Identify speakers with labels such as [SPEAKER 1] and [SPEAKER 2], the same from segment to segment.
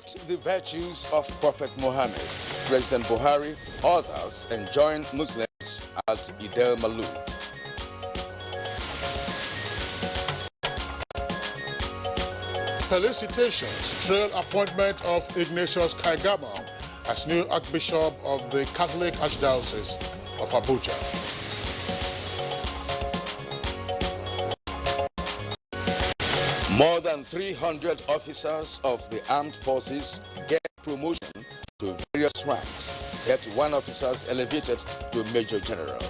[SPEAKER 1] Celebrate the virtues of Prophet Muhammad. President Buhari, others enjoin Muslims at Eid al-Maulud.
[SPEAKER 2] Felicitations. Trail appointment of Ignatius Kaigama as new Archbishop of the Catholic Archdiocese of Abuja.
[SPEAKER 1] More than 300 officers of the armed forces get promotion to various ranks, yet one officer is elevated to Major General.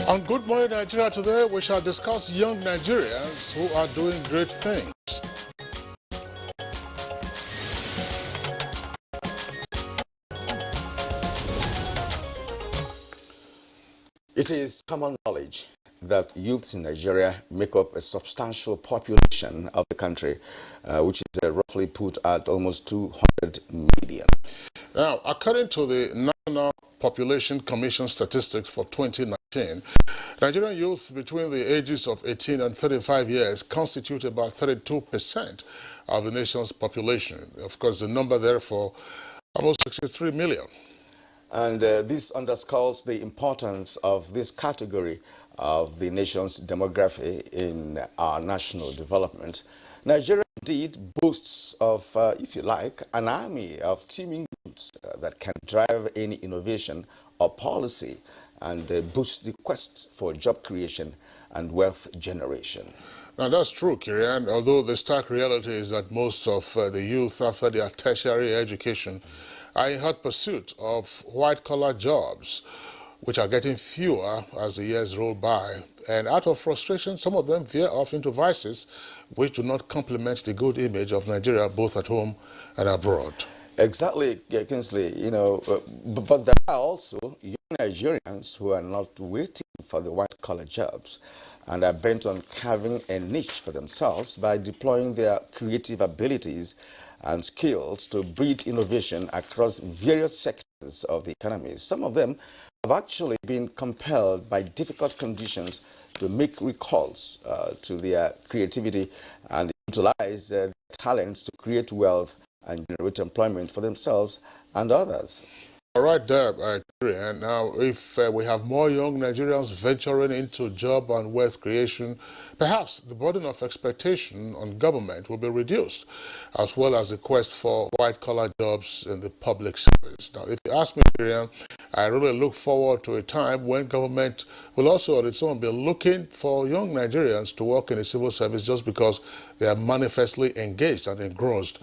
[SPEAKER 2] On Good Morning Nigeria today, we shall discuss young Nigerians who are doing great things.
[SPEAKER 1] It is common knowledge that youths in Nigeria make up a substantial population of the country, which is roughly put at almost 200 million.
[SPEAKER 2] Now, according to the National Population Commission statistics for 2019, Nigerian youths between the ages of 18 and 35 years constitute about 32% of the nation's population. Of course, the number therefore almost 63 million.
[SPEAKER 1] And this underscores the importance of this category of the nation's demography in our national development. Nigeria indeed boasts of, if you like, an army of teeming youths that can drive any innovation or policy and boost the quest for job creation and wealth generation.
[SPEAKER 2] Now that's true, Kirian, although the stark reality is that most of the youth after their tertiary education are in hot pursuit of white-collar jobs, which are getting fewer as the years roll by. And out of frustration, some of them veer off into vices which do not complement the good image of Nigeria, both at home and abroad.
[SPEAKER 1] Exactly, Kingsley. But there are also young Nigerians who are not waiting for the white-collar jobs and are bent on carving a niche for themselves by deploying their creative abilities and skills to breed innovation across various sectors of the economy. Some of them have actually been compelled by difficult conditions to make recourse to their creativity and utilize their talents to create wealth and generate employment for themselves and others.
[SPEAKER 2] All right, Deb, I agree. And now, if we have more young Nigerians venturing into job and wealth creation, perhaps the burden of expectation on government will be reduced, as well as the quest for white-collar jobs in the public service. Now, if you ask me, Miriam, I really look forward to a time when government will also on its own be looking for young Nigerians to work in the civil service just because they are manifestly engaged and engrossed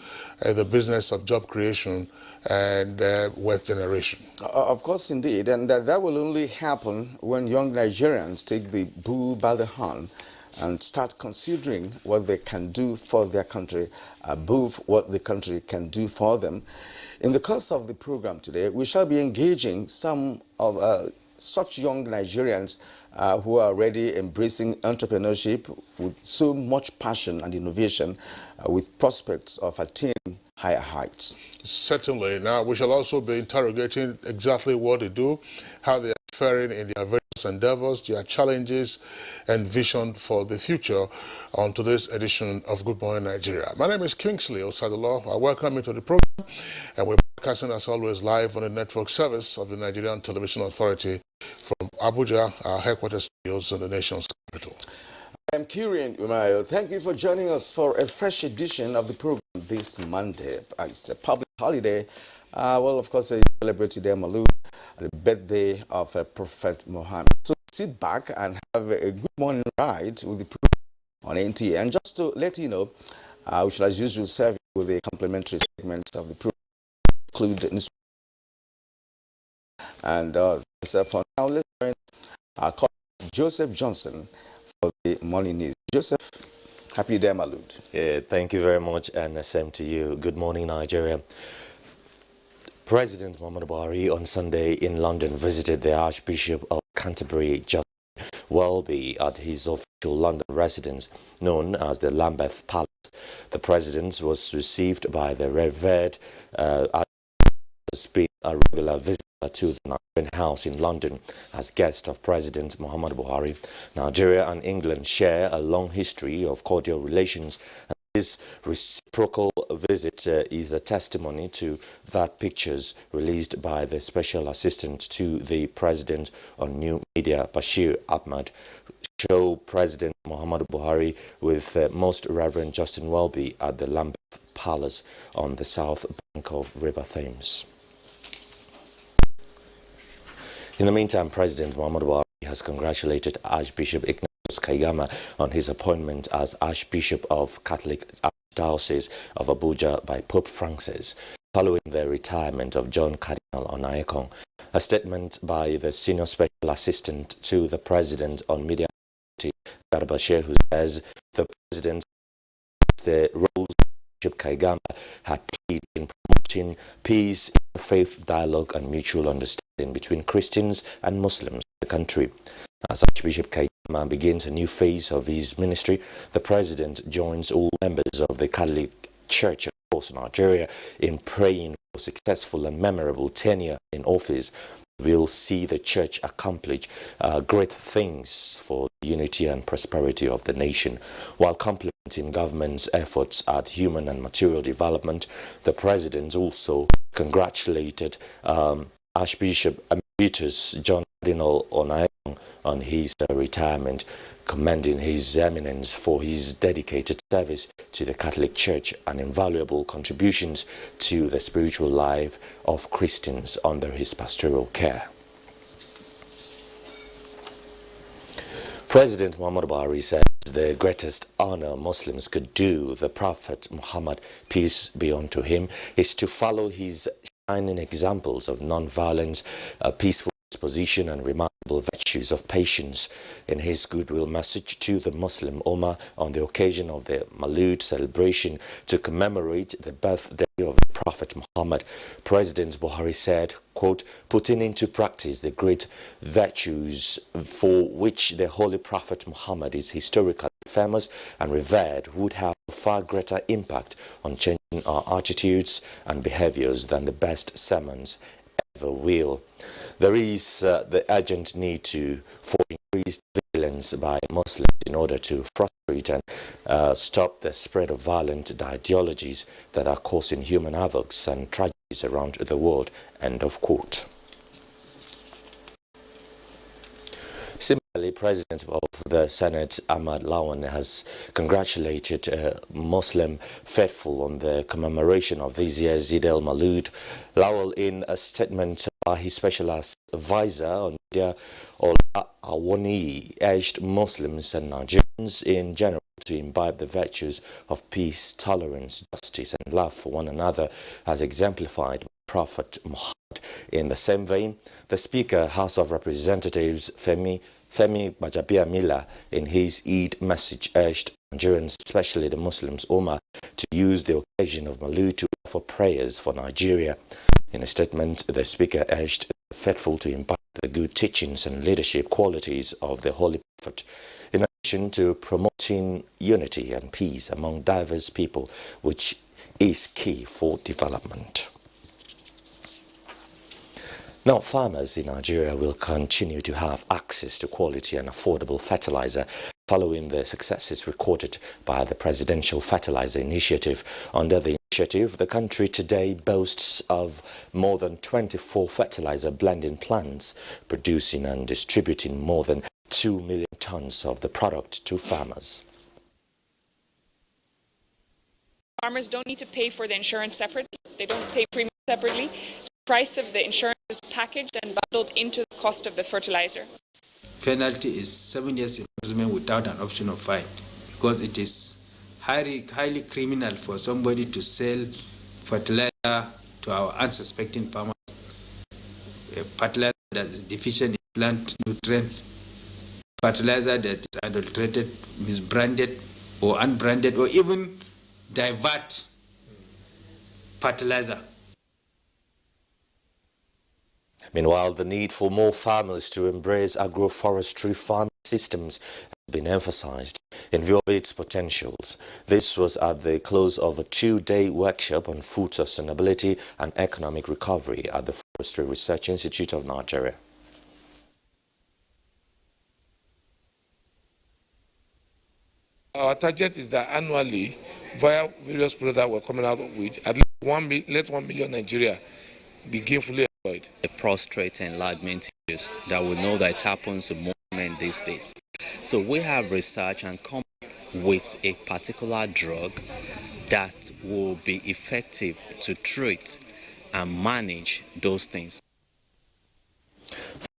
[SPEAKER 2] in the business of job creation and wealth generation.
[SPEAKER 1] Of course, indeed, and that will only happen when young Nigerians take the bull by the horn and start considering what they can do for their country above what the country can do for them. In the course of the program today, we shall be engaging some of such young Nigerians who are already embracing entrepreneurship with so much passion and innovation with prospects of attaining higher heights.
[SPEAKER 2] Certainly. Now, we shall also be interrogating exactly what they do, how they are faring in their various endeavors, their challenges and vision for the future on today's edition of Good Morning Nigeria. My name is Kingsley Osadolo. I welcome you to the program, and we're broadcasting as always live on the network service of the Nigerian Television Authority from Abuja, our headquarters studios in the nation's capital.
[SPEAKER 1] I'm Kirian Umayo. Thank you for joining us for a fresh edition of the program this Monday. It's a public holiday. Well, of course, celebrate Eid al-Maulud, the birthday of Prophet Muhammad. So sit back and have a good morning ride with the program on NTA. And just to let you know, we shall, as usual, serve you with a complimentary segment of the program, include news. And so for now, let's join our colleague Joseph Johnson for the morning news. Joseph, happy Eid al-Maulud.
[SPEAKER 3] Yeah, thank you very much, and same to you. Good morning, Nigeria. President Muhammadu Buhari on Sunday in London visited the Archbishop of Canterbury, Justin Welby, at his official London residence known as the Lambeth Palace. The president was received by the revered Archbishop, has been a regular visitor to the Nigerian House in London as guest of President Muhammadu Buhari. Nigeria and England share a long history of cordial relations. This reciprocal visit is a testimony to that. Pictures released by the Special Assistant to the President on New Media, Bashir Ahmad, show President Muhammadu Buhari with Most Reverend Justin Welby at the Lambeth Palace on the south bank of River Thames. In the meantime, President Muhammadu Buhari has congratulated Archbishop Ignatius Kaigama on his appointment as Archbishop of Catholic Archdiocese of Abuja by Pope Francis, following the retirement of John Cardinal Onayekon. A statement by the Senior Special Assistant to the President on Media, Garba Shehu, says the President the roles Bishop Kaigama had played in promoting peace, faith, dialogue and mutual understanding between Christians and Muslims in the country. As Archbishop Kaigama begins a new phase of his ministry, the President joins all members of the Catholic Church across Nigeria in praying for successful and memorable tenure in office. Will see the Church accomplish great things for the unity and prosperity of the nation. While complimenting government's efforts at human and material development, the President also congratulated Archbishop Emeritus John Cardinal Onayekon on his retirement, commending His Eminence for his dedicated service to the Catholic Church and invaluable contributions to the spiritual life of Christians under his pastoral care. President Muhammadu Buhari says the greatest honor Muslims could do the Prophet Muhammad, peace be unto him, is to follow his shining examples of non-violence, peaceful disposition and remarkable virtues of patience. In his goodwill message to the Muslim Ummah on the occasion of the Maulud celebration to commemorate the birthday of the Prophet Muhammad, President Buhari said, quote, putting into practice the great virtues for which the Holy Prophet Muhammad is historically famous and revered would have a far greater impact on changing our attitudes and behaviors than the best sermons ever will. There is the urgent need for increased vigilance by Muslims in order to frustrate and stop the spread of violent ideologies that are causing human havocs and tragedies around the world. End of quote. Similarly, President of the Senate, Ahmad Lawan, has congratulated Muslim faithful on the commemoration of this year's Eid al-Maulud. Lawal, in a statement by his special advisor on media, Ola Awoni, urged Muslims and Nigerians in general to imbibe the virtues of peace, tolerance, justice and love for one another as exemplified by Prophet Muhammad. In the same vein, the Speaker, House of Representatives, Femi Bajabiamila, in his Eid message urged Nigerians, especially the Muslims Ummah, to use the occasion of Maulud to offer prayers for Nigeria. In a statement, the Speaker urged the faithful to imbibe the good teachings and leadership qualities of the Holy Prophet, in addition to promoting unity and peace among diverse people, which is key for development. Now, farmers in Nigeria will continue to have access to quality and affordable fertilizer following the successes recorded by the Presidential Fertilizer Initiative. Under the initiative, the country today boasts of more than 24 fertilizer blending plants, producing and distributing more than 2 million tons of the product to farmers.
[SPEAKER 4] Farmers don't need to pay for the insurance separately. They don't pay premium separately. The price of the insurance is packaged and bundled into the cost of the fertilizer.
[SPEAKER 5] Penalty is 7 years imprisonment without an option of fine, because it is highly criminal for somebody to sell fertilizer to our unsuspecting farmers. A fertilizer that is deficient in plant nutrients, fertilizer that is adulterated, misbranded or unbranded, or even divert fertilizer.
[SPEAKER 3] Meanwhile, the need for more farmers to embrace agroforestry farming systems has been emphasized in view of its potentials. This was at the close of a two-day workshop on food sustainability and economic recovery at the Forestry Research Institute of Nigeria.
[SPEAKER 6] Our target is that annually, via various products that we're coming out with, at least 1 million Nigeria be gainfully employed.
[SPEAKER 7] The prostate enlargement issues that we know that it happens to most men these days. So we have researched and come with a particular drug that will be effective to treat and manage those things.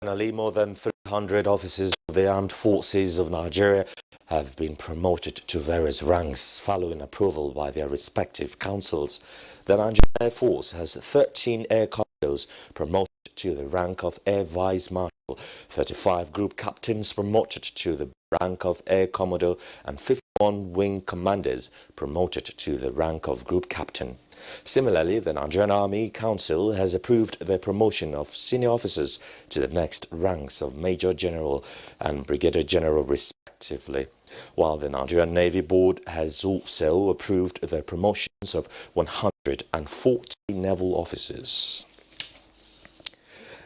[SPEAKER 3] Finally, more than 300 officers of the Armed Forces of Nigeria have been promoted to various ranks following approval by their respective councils. The Nigerian Air Force has 13 air commandos promoted to the rank of Air Vice Marshal, 35 group captains promoted to the rank of Air Commodore, and 51 wing commanders promoted to the rank of group captain. Similarly, the Nigerian Army Council has approved the promotion of senior officers to the next ranks of Major General and Brigadier General respectively, while the Nigerian Navy Board has also approved the promotions of 140 naval officers.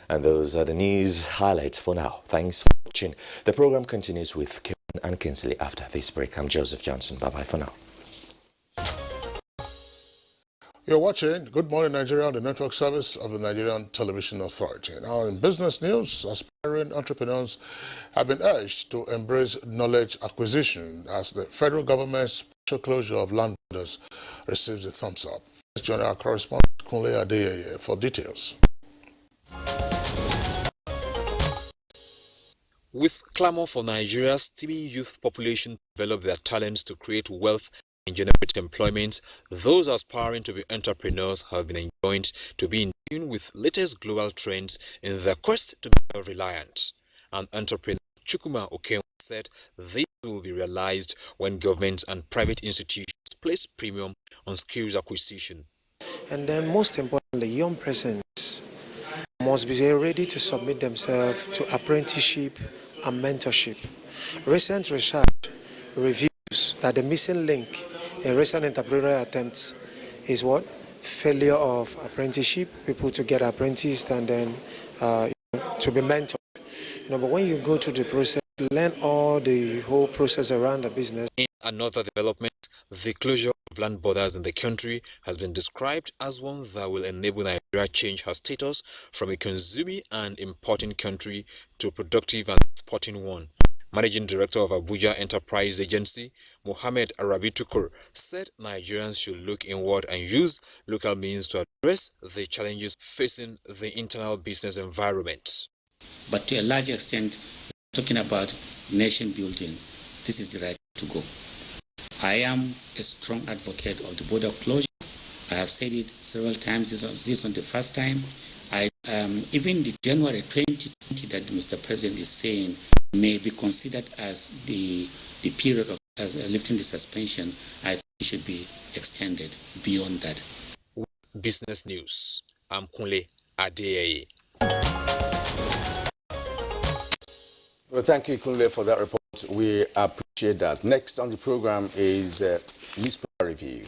[SPEAKER 3] And those are the news highlights for now. Thanks for watching. The program continues with Kieran and Kinsley after this break. I'm Joseph Johnson. Bye-bye for now.
[SPEAKER 2] You're watching Good Morning Nigeria on the network service of the Nigerian Television Authority. Now, in business news, aspiring entrepreneurs have been urged to embrace knowledge acquisition as the federal government's partial closure of land borders receives a thumbs up. Let's join our correspondent Kunle Adeyeye for details.
[SPEAKER 8] With clamor for Nigeria's teeming youth population to develop their talents to create wealth and generate employment, those aspiring to be entrepreneurs have been enjoined to be in tune with latest global trends in their quest to be self-reliant. An entrepreneur, Chukwuma Okenwa, said this will be realized when government and private institutions place premium on skills acquisition.
[SPEAKER 9] And then most importantly, young persons must be ready to submit themselves to apprenticeship and mentorship. Recent research reveals that the missing link in recent entrepreneurial attempts is what? Failure of apprenticeship, people to get apprenticed and then to be mentored. But when you go through the process, learn all the whole process around the business.
[SPEAKER 8] In another development, the closure of land borders in the country has been described as one that will enable Nigeria change her status from a consuming and importing country to a productive and exporting one. Managing Director of Abuja Enterprise Agency, Mohammed Arabi Tukur, said Nigerians should look inward and use local means to address the challenges facing the internal business environment.
[SPEAKER 10] But to a large extent, talking about nation building, this is the right to go. I am a strong advocate of the border closure. I have said it several times. This on the first time. Even the January 2020 that Mr. President is saying may be considered as the period of lifting the suspension. I think it should be extended beyond that.
[SPEAKER 8] Business News. I'm Kunle Adeyeye.
[SPEAKER 1] Well, thank you, Kunle, for that report. We appreciate that. Next on the program is newspaper review.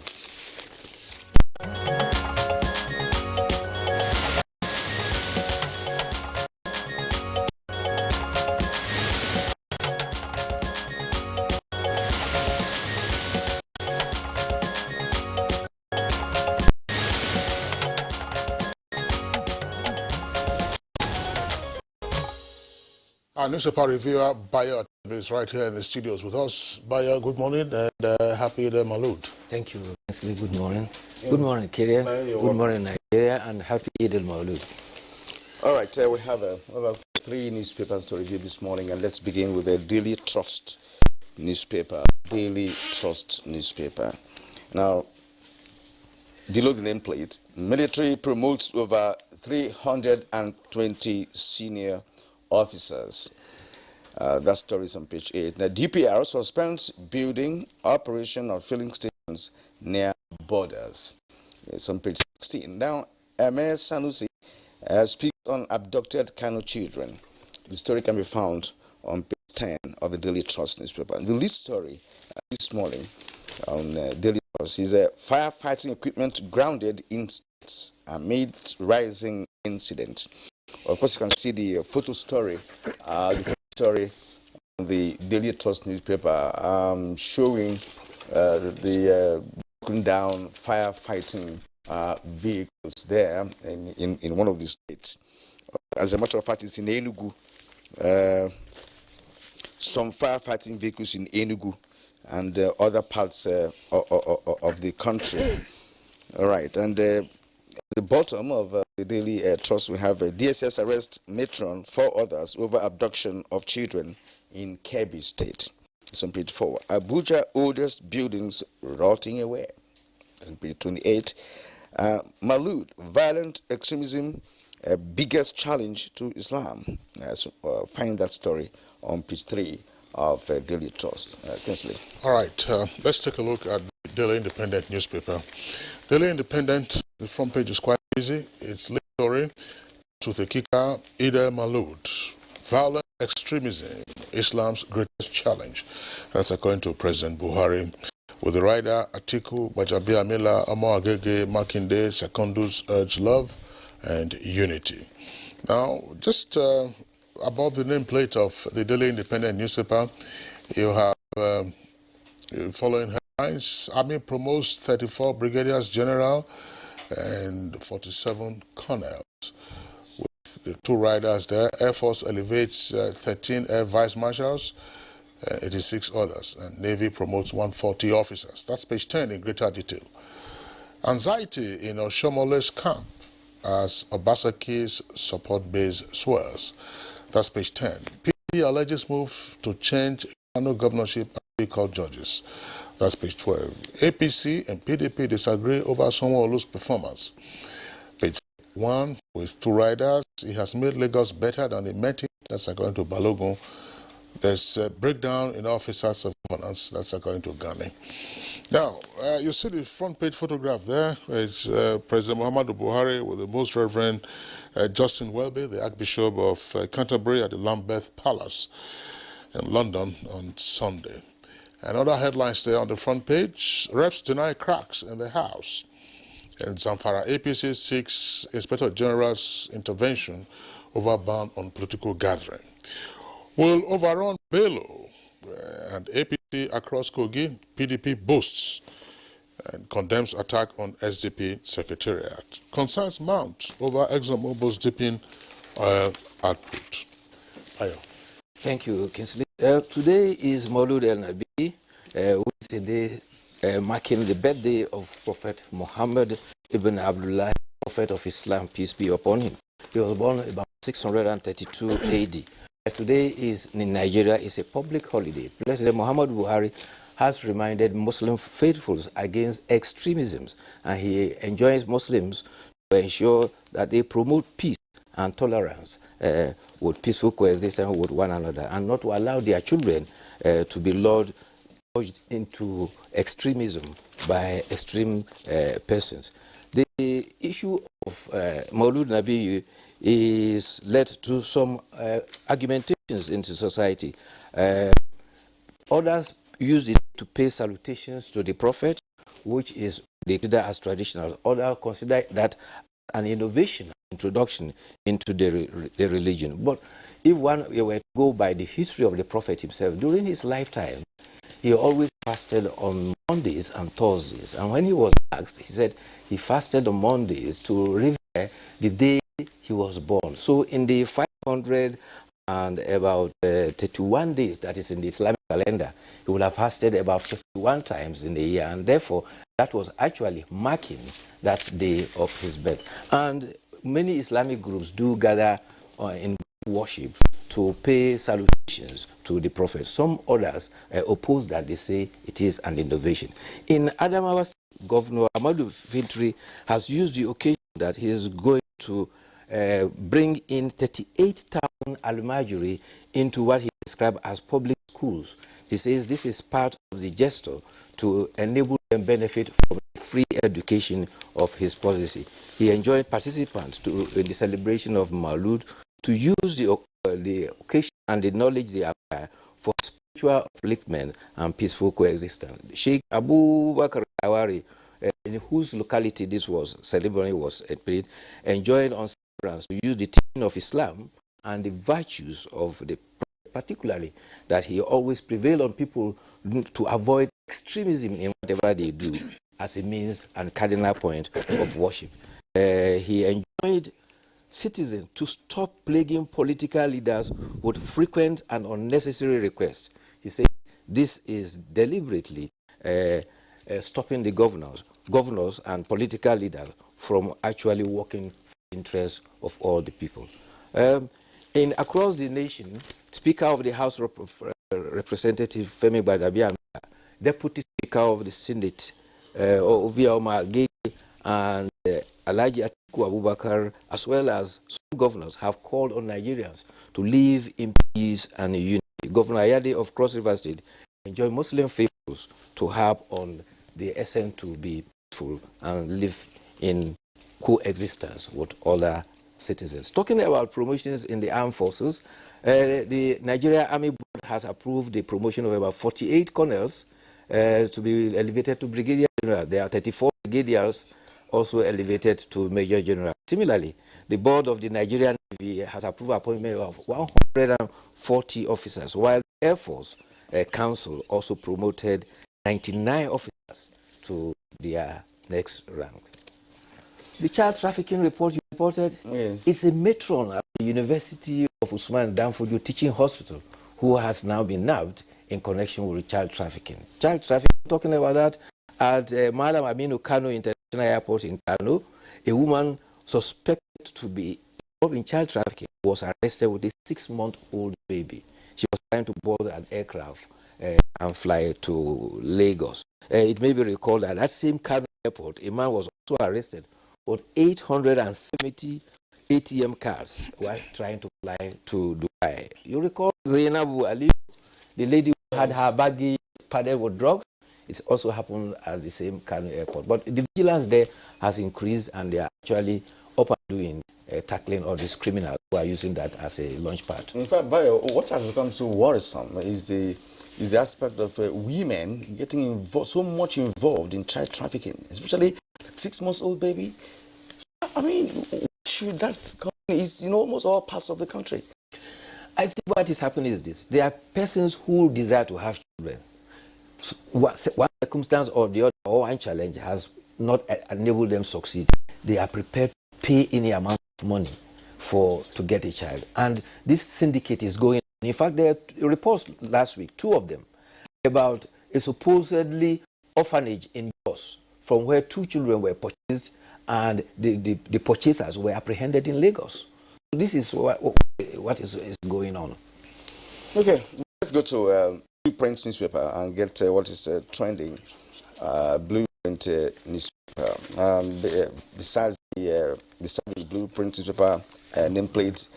[SPEAKER 2] Our newspaper reviewer, Bayo, is right here in the studios with us. Bayo, good morning and happy Eid al-Maulud.
[SPEAKER 11] Thank you, Wesley. Good morning. Yeah. Good morning, Kyria. Good morning, Nigeria, and happy Eid al-Maulud.
[SPEAKER 1] All right, we have about 3 newspapers to review this morning, and let's begin with the Daily Trust newspaper. Daily Trust newspaper. Now, below the nameplate, military promotes over 320 senior officers. That story is on page 8. The DPR suspends building operation of filling stations near borders. It's on page 16. Now, Emir Sanusi speaks on abducted Kano children. The story can be found on page 10 of the Daily Trust newspaper. The lead story this morning on Daily Trust is firefighting equipment grounded in states amid rising incident. Of course, you can see the photo story, on the Daily Trust newspaper, showing the broken down firefighting vehicles there in one of the states. As a matter of fact, it's in Enugu. Some firefighting vehicles in Enugu and other parts of the country. All right, and at the bottom of the Daily Trust, we have DSS arrest matron, 4 others over abduction of children in Kebbi State. It's on page 4. Abuja oldest buildings rotting away. It's on page 28. Maulud, violent extremism, biggest challenge to Islam. So, find that story on page 3 of Daily Trust. Kinsley.
[SPEAKER 2] All right, let's take a look at the Daily Independent newspaper. Daily Independent, the front page is quite busy. It's lead story to the kicker, Ida Maulud. Violent extremism, Islam's greatest challenge. That's according to President Buhari. With the writer Atiku, Bajabiamila, Amo Agege, Makinde, Secondus urge love and unity. Now, just above the nameplate of the Daily Independent newspaper, you have following headlines. Army promotes 34 brigadiers general and 47 colonels. With the 2 riders there, Air Force elevates 13 air vice marshals, 86 others, and Navy promotes 140 officers. That's page 10 in greater detail. Anxiety in Oshomole's camp as Obasaki's support base swells. That's page 10. PDP alleges move to change Kano governorship and call judges. That's page 12. APC and PDP disagree over Sanwo-Olu's performance. Page 1, with 2 riders, he has made Lagos better than they met him. That's according to Balogun. There's a breakdown in officers of governance. That's according to Ghani. Now, you see the front page photograph there. It's President Muhammadu Buhari with the Most Reverend Justin Welby, the Archbishop of Canterbury, at the Lambeth Palace in London on Sunday. And other headlines there on the front page: reps deny cracks in the House. And Zamfara APC seeks Inspector General's intervention over ban on political gathering. Will overrun Bello and APC across Kogi. PDP boasts and condemns attack on SDP Secretariat. Concerns mount over ExxonMobil's dipping oil output. Ayo.
[SPEAKER 11] Thank you, Kinsley. Today is Maulud el-Nabi, which is a day marking the birthday of Prophet Muhammad ibn Abdullah, Prophet of Islam, peace be upon him. He was born about 632 AD. Today in Nigeria is a public holiday. President Muhammad Buhari has reminded Muslim faithfuls against extremisms, and he enjoins Muslims to ensure that they promote peace and tolerance with peaceful coexistence with one another, and not to allow their children to be lured into extremism by extreme persons. The issue of Maulud Nabi is led to some argumentations into society. Others use it to pay salutations to the Prophet, which is considered as traditional. Others consider that an innovation, introduction into the religion. But if one were to go by the history of the Prophet himself, during his lifetime, he always fasted on Mondays and Thursdays. And when he was asked, he said he fasted on Mondays to revere the day he was born. So in the 500 and about 31 days that is in the Islamic calendar, he would have fasted about 51 times in the year, and therefore that was actually marking that day of his birth. And many Islamic groups do gather in worship to pay salutations to the Prophet. Some others oppose that. They say it is an innovation. In Adamawa, Governor Amadu Fintri has used the occasion that he is going to bring in 38,000 almajiri into what he described as public schools. He says this is part of the gesture to enable them benefit from free education of his policy. He enjoined participants in the celebration of Maulud to use the occasion and the knowledge they acquire for spiritual upliftment and peaceful coexistence. Sheikh Abu Bakr Awari, in whose locality this ceremony was played, enjoined on tolerance, to use the teaching of Islam and the virtues of the Prophet, particularly that he always prevailed on people to avoid extremism in whatever they do as a means and cardinal point of worship. He enjoined citizens to stop plaguing political leaders with frequent and unnecessary requests. He said this is deliberately stopping the governors and political leaders from actually working for the interests of all the people. Across the nation, Speaker of the House of Representatives Femi Gbadabiamila, Deputy Speaker of the Senate Ovia Omar Agege, and Alhaji Atiku Abubakar, as well as some governors, have called on Nigerians to live in peace and unity. Governor Ayade of Cross River State enjoined Muslim faithfuls to harp on the essence to be peaceful and live in coexistence with other citizens. Talking about promotions in the armed forces, the Nigerian Army Board has approved the promotion of about 48 colonels to be elevated to brigadier general. There are 34 brigadiers also elevated to major general. Similarly, the board of the Nigerian Navy has approved appointment of 140 officers, while the Air Force Council also promoted 99 officers to their next rank. The child trafficking report you reported,
[SPEAKER 1] yes,
[SPEAKER 11] it's a matron at the University of Usman Danfodio Teaching Hospital who has now been nabbed in connection with child trafficking. Child trafficking, talking about that, at Malam Aminu Kano International Airport in Kano, a woman suspected to be involved in child trafficking was arrested with a 6-month-old baby. She was trying to board an aircraft and fly to Lagos. It may be recalled that that same Kano airport, a man was also arrested with 870 ATM cards while trying to fly to Dubai. You recall Zainabu Ali, the lady who had her baggage padded with drugs? It also happened at the same Kano airport. But the vigilance there has increased, and they are actually up and doing tackling all these criminals who are using that as a launch pad.
[SPEAKER 1] In fact, Bayo, what has become so worrisome is the aspect of women getting so much involved in child trafficking, especially 6-month-old baby. I mean, should that come? It's in almost all parts of the country.
[SPEAKER 11] I think what is happening is this. There are persons who desire to have children. One circumstance or the other, or one challenge has not enabled them to succeed. They are prepared to pay any amount of money to get a child. And this syndicate is going on. In fact, there are reports last week, 2 of them, about a supposedly orphanage in Jos, from where 2 children were purchased, and the purchasers were apprehended in Lagos. So this is what is going on.
[SPEAKER 1] Okay, let's go to Blueprint newspaper and get what is trending. Blueprint newspaper. Besides the Blueprint newspaper nameplate,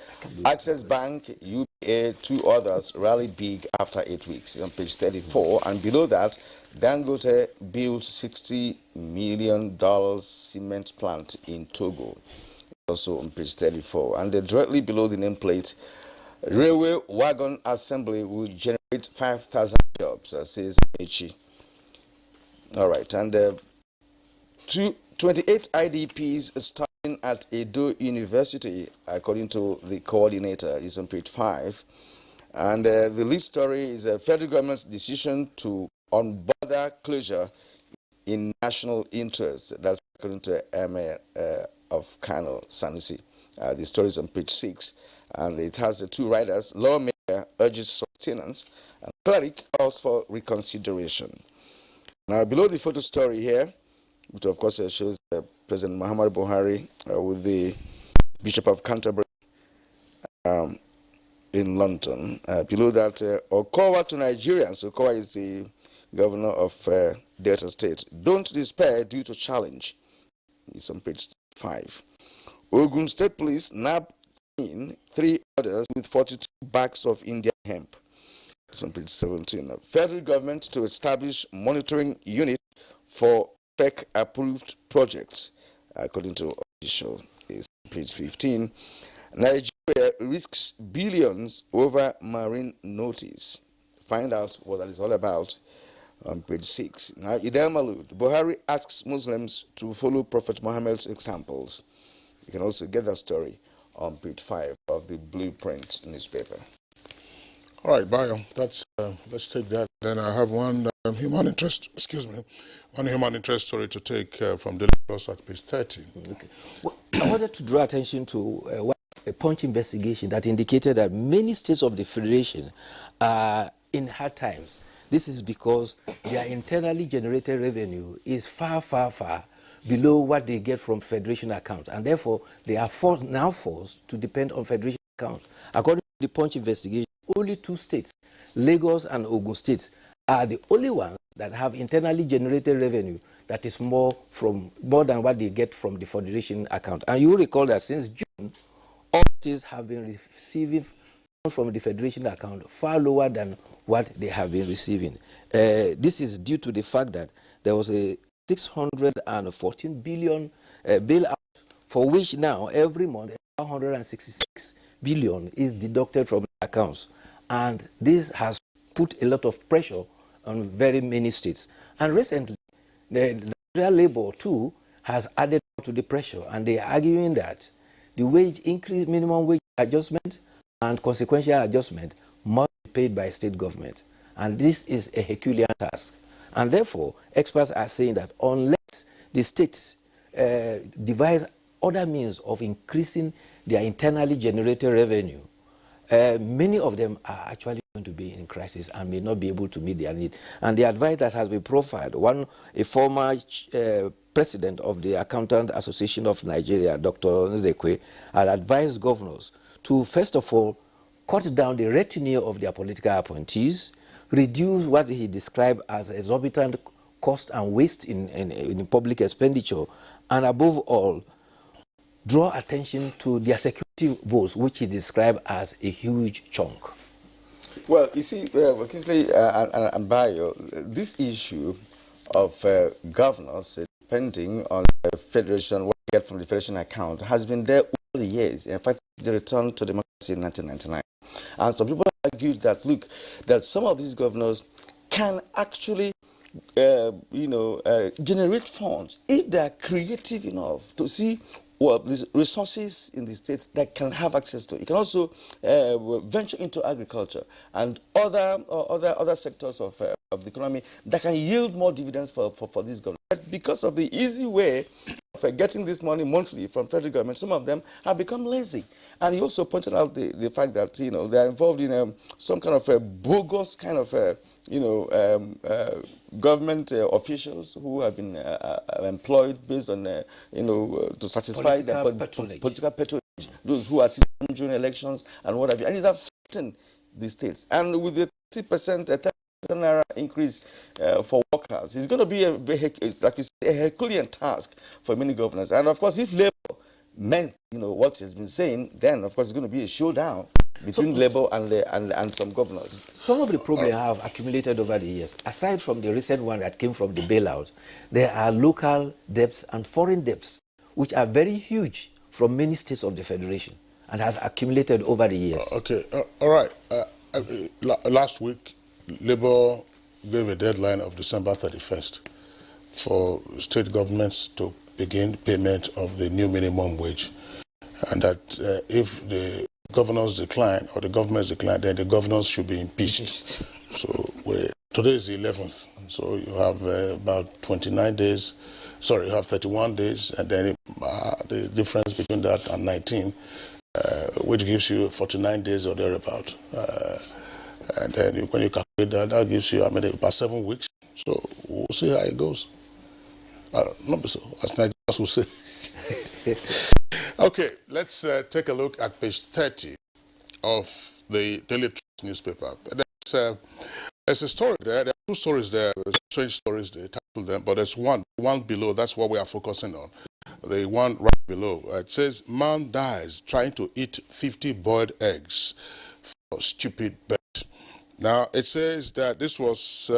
[SPEAKER 1] Access Bank, UBA, 2 others rally big after 8 weeks on page 34, and below that, Dangote built $60 million cement plant in Togo, also on page 34, and directly below the nameplate, railway wagon assembly will generate 5,000 jobs, says Mechi. All right, and 28 IDPs studying at Edo University, according to the coordinator, is on page 5. And the lead story is the federal government's decision on border closure in national interest. That's according to Emir of Kano, Sanusi. The story is on page 6. And it has the 2 writers. Lawmaker urges sustenance, and cleric calls for reconsideration. Now, below the photo story here, which of course shows President Muhammad Buhari with the Bishop of Canterbury in London. Below that, Okowa to Nigerians. Okowa is the governor of Delta State. Don't despair due to challenge. It's on page 5. Ogun State Police nabbed 3 others with 42 bags of Indian hemp. It's on page 17. Federal government to establish monitoring unit for PEC approved projects, according to official. Is page 15. Nigeria risks billions over marine notice. Find out what that is all about on page 6. Now, Idel Malud, Buhari asks Muslims to follow Prophet Muhammad's examples. You can also get that story on page 5 of the Blueprint newspaper.
[SPEAKER 2] All right, Bayo, let's take that. Then I have one human interest story to take from Daily Trust at page 30.
[SPEAKER 11] Okay. Well, I wanted to draw attention to a Punch investigation that indicated that many states of the Federation are in hard times. This is because their internally generated revenue is far, far, far below what they get from Federation accounts, and therefore they are now forced to depend on Federation accounts. According to the Punch investigation, only 2 states, Lagos and Ogun states, are the only ones that have internally generated revenue that is more than what they get from the Federation account. And you will recall that since June, all states have been receiving from the Federation account far lower than what they have been receiving. This is due to the fact that there was a 614 billion bailout, for which now every month 166 billion is deducted from the accounts, and this has put a lot of pressure on very many states. And recently, the Nigeria Labour too has added to the pressure, and they are arguing that the wage increase, minimum wage adjustment, and consequential adjustment must be paid by state government, and this is a Herculean task. And therefore, experts are saying that unless the states devise other means of increasing their internally generated revenue, many of them are actually going to be in crisis and may not be able to meet their need. And the advice that has been profiled, a former president of the Accountant Association of Nigeria, Dr. Nzekwe, had advised governors to, first of all, cut down the retinue of their political appointees, reduce what he described as exorbitant cost and waste in public expenditure, and above all, draw attention to their security votes, which he described as a huge chunk.
[SPEAKER 1] Well, you see, Kingsley and Bayo, this issue of governors depending on the Federation, what they get from the Federation account, has been there all the years. In fact, the return to democracy in 1999. And some people argued that, look, that some of these governors can actually generate funds if they are creative enough to see the resources in the states that can have access to. It can also venture into agriculture and other sectors of the economy that can yield more dividends for these governments. But because of the easy way of getting this money monthly from federal government, some of them have become lazy. And he also pointed out the fact that they are involved in some kind of a bogus kind of government officials who have been employed based on to satisfy their political patronage, those who assist during elections and what have you. And it's affecting the states. And with the 30% naira increase for workers, it's going to be a Herculean task for many governors. And of course, if Labour meant what has been saying, then of course it's going to be a showdown between Labour and some governors.
[SPEAKER 11] Some of the problems have accumulated over the years. Aside from the recent one that came from the bailout, there are local debts and foreign debts, which are very huge from many states of the Federation and has accumulated over the years.
[SPEAKER 2] All right. Last week, Labour gave a deadline of December 31st for state governments to begin payment of the new minimum wage. And that if the governors decline or the governments decline, then the governors should be impeached. So today is the 11th. So you have about 29 days. Sorry, you have 31 days, and then the difference between that and 19, which gives you 49 days or thereabout. And then when you calculate that, that gives you about 7 weeks. So we'll see how it goes. Not so, as Nigerians will say. Okay, let's take a look at page 30 of the Daily Trust newspaper. There's a story there. There are 2 stories there, strange stories, they titled them, but there's one below. That's what we are focusing on. The one right below. It says, man dies trying to eat 50 boiled eggs for stupid bet. Now, it says that this was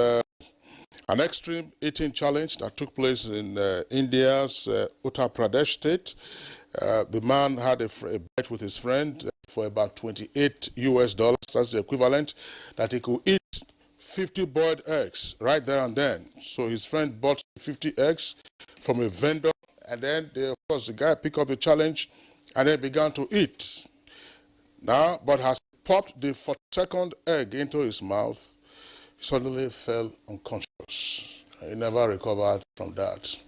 [SPEAKER 2] an extreme eating challenge that took place in India's Uttar Pradesh state. The man had a bet with his friend for about $28 US. That's the equivalent that he could eat 50 boiled eggs right there and then. So his friend bought 50 eggs from a vendor, and then of course the guy picked up the challenge and then began to eat. Now, but as he popped the 42nd egg into his mouth, he suddenly fell unconscious. He never recovered from that.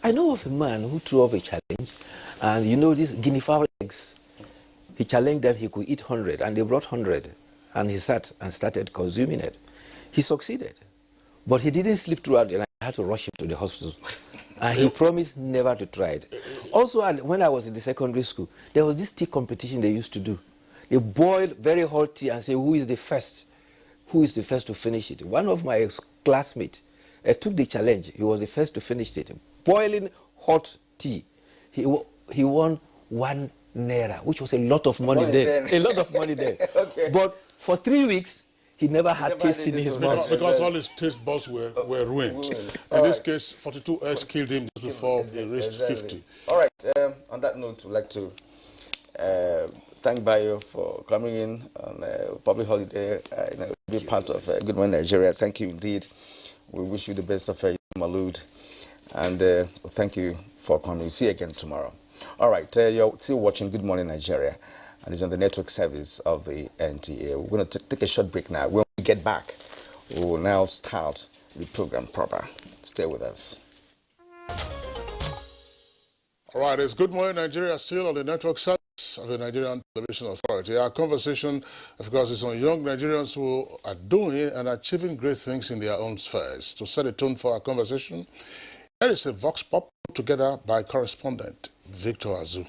[SPEAKER 11] I know of a man who threw up a challenge, and you know these guinea fowl eggs. He challenged that he could eat 100, and they brought 100, and he sat and started consuming it. He succeeded, but he didn't sleep throughout the night. I had to rush him to the hospital, and he promised never to try it. Also, when I was in the secondary school, there was this tea competition they used to do. They boiled very hot tea and say, who is the first to finish it? One of my classmates took the challenge. He was the first to finish it. Boiling hot tea. He won 1 naira, which was a lot of money then. A lot of money then. Okay. But for 3 weeks, he never had taste in his mouth.
[SPEAKER 2] Because all his taste buds were ruined. In this case, 42 eggs killed him just before he reached 50.
[SPEAKER 1] All right. On that note, we'd like to thank Bayo for coming in on a public holiday, be part of Good Morning Nigeria. Thank you indeed. We wish you the best of Malud. And thank you for coming. See you again tomorrow. All right, you're still watching Good Morning Nigeria, and it's on the network service of the NTA. We're going to take a short break now. When we get back, we will now start the program proper. Stay with us.
[SPEAKER 2] All right, it's Good Morning Nigeria, still on the network service of the Nigerian Television Authority. Our conversation, of course, is on young Nigerians who are doing and achieving great things in their own spheres. To set a tone for our conversation, there is a Vox Pop put together by correspondent Victor Azu.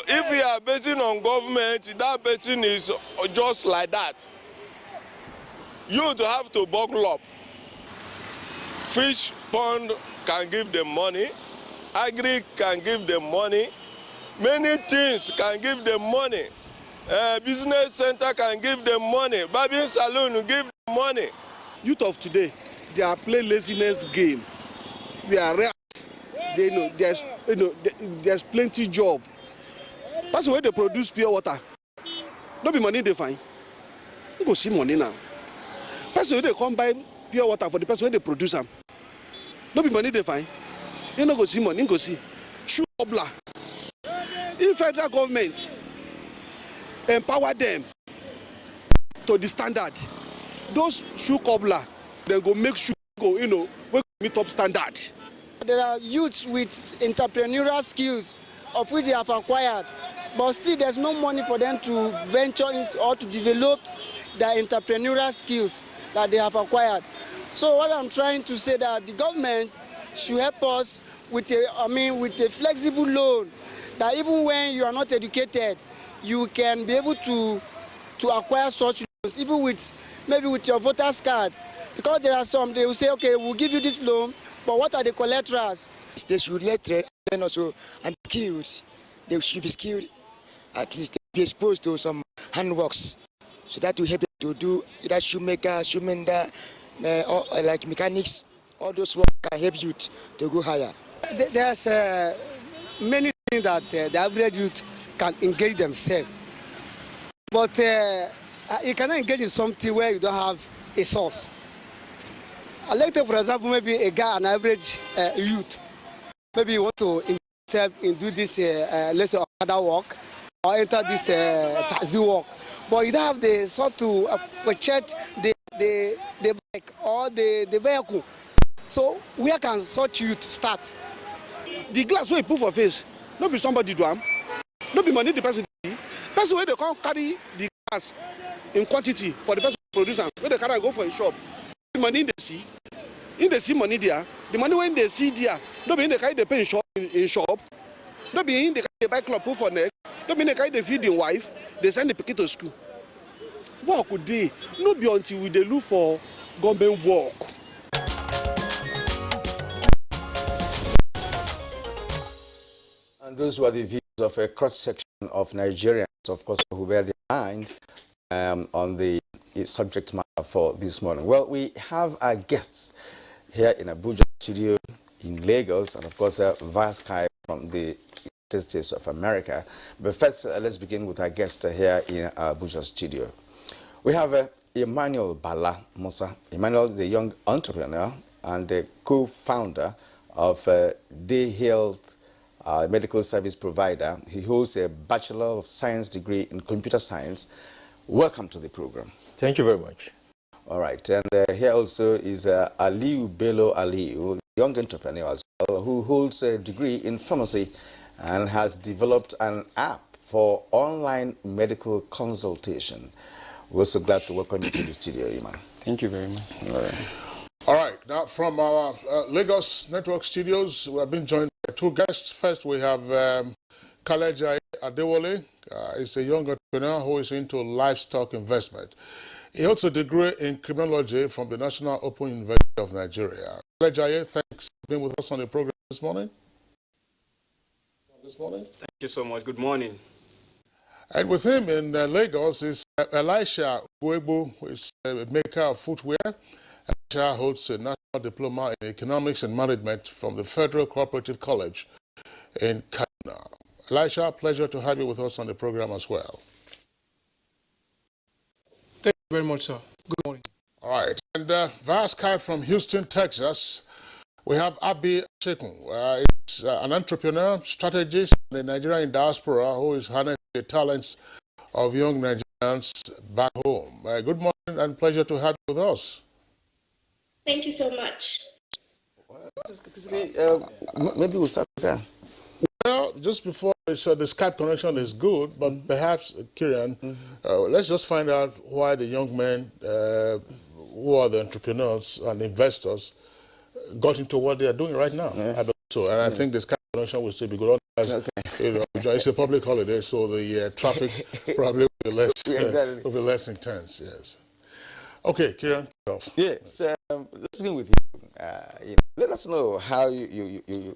[SPEAKER 12] If we are betting on government, that betting is just like that. You to have to buckle up. Fish pond can give them money. Agri can give them money. Many things can give them money. Business center can give them money. Barbing salon will give them money.
[SPEAKER 13] Youth of today, they are playing laziness game. They are rats. They know there's plenty job. That's the way they produce pure water. Don't be money they find. You go see money now. That's the way they come buy pure water for the person when they produce them. Don't be money they find. You don't go see money. You go see. Shoe cobbler. If federal government empower them to the standard, those shoe cobbler, they go make shoe go, we meet up standard.
[SPEAKER 14] There are youths with entrepreneurial skills of which they have acquired, but still there's no money for them to venture in or to develop their entrepreneurial skills that they have acquired. So what I'm trying to say that the government should help us with a flexible loan, that even when you are not educated, you can be able to acquire such loans, even maybe with your voter's card. Because there are some, they will say, okay, we'll give you this loan, but what are the collaterals?
[SPEAKER 15] They should let trade and also and skilled. They should be skilled, at least be exposed to some handworks, so that will help them to do either shoemaker, shoemender, or like mechanics. All those work can help youth to go higher.
[SPEAKER 14] There's many things that the average youth can engage themselves, but you cannot engage in something where you don't have a source. I like to, for example, maybe a guy, an average youth, maybe you want to engage yourself in do this, let's say, other work, or enter this taxi work, but you don't have the source to purchase the bike or the vehicle. So where can such youth start?
[SPEAKER 13] The glass where you put for face, not be somebody do am, not be money the person. Person where they can't carry the glass in quantity for the person who produce am, where they carry go for a shop. The money in the see money there. The money when they see there, not be in the carry they pay in shop, not be in the carry they buy club put for neck, not be in the carry they feed the wife, they send the pikin to school. Work could they? Not be until we they look for government work.
[SPEAKER 1] And those were the views of a cross-section of Nigerians, of course, who were behind on the subject matter for this morning. Well, we have our guests here in Abuja studio, in Lagos, and of course, via Skype from the United States of America. But first, let's begin with our guest here in Abuja studio. We have Emmanuel Bala Musa. Emmanuel is a young entrepreneur and the co-founder of Day Health medical service provider. He holds a Bachelor of Science degree in computer science. Welcome to the program.
[SPEAKER 16] Thank you very much.
[SPEAKER 1] All right, and here also is Aliu Bello Aliu, young entrepreneur as well, who holds a degree in pharmacy and has developed an app for online medical consultation. We're so glad to welcome you to the studio, Iman.
[SPEAKER 17] Thank you very much.
[SPEAKER 2] All right, now from our Lagos Network Studios, we have been joined by two guests. First, we have Kalejaye Adewale. He's a young entrepreneur who is into livestock investment. He holds a degree in criminology from the National Open University of Nigeria. Kalejaye, thanks for being with us on the program this morning.
[SPEAKER 17] Thank you so much. Good morning.
[SPEAKER 2] And with him in Lagos is Elisha Guebu, who is a maker of footwear. Elisha holds a national diploma in economics and management from the Federal Cooperative College in Kaduna. Elisha, pleasure to have you with us on the program as well.
[SPEAKER 18] Thank you very much, sir. Good morning.
[SPEAKER 2] All right. And via Skype from Houston, Texas, we have Abi Shekun. He's an entrepreneur, strategist in the Nigerian diaspora who is harnessing the talents of young Nigerians back home. Good morning and pleasure to have you with us.
[SPEAKER 19] Thank you so much.
[SPEAKER 1] Maybe we'll start there.
[SPEAKER 2] Well, just before the Skype connection is good, but perhaps, Kieran, let's just find out why the young men who are the entrepreneurs and investors got into what they are doing right now. I think the Skype connection will still be good. It's a public holiday, so the traffic probably will be less intense, yes. Okay, Kieran, off.
[SPEAKER 1] Yes, let's begin with you. Let us know how you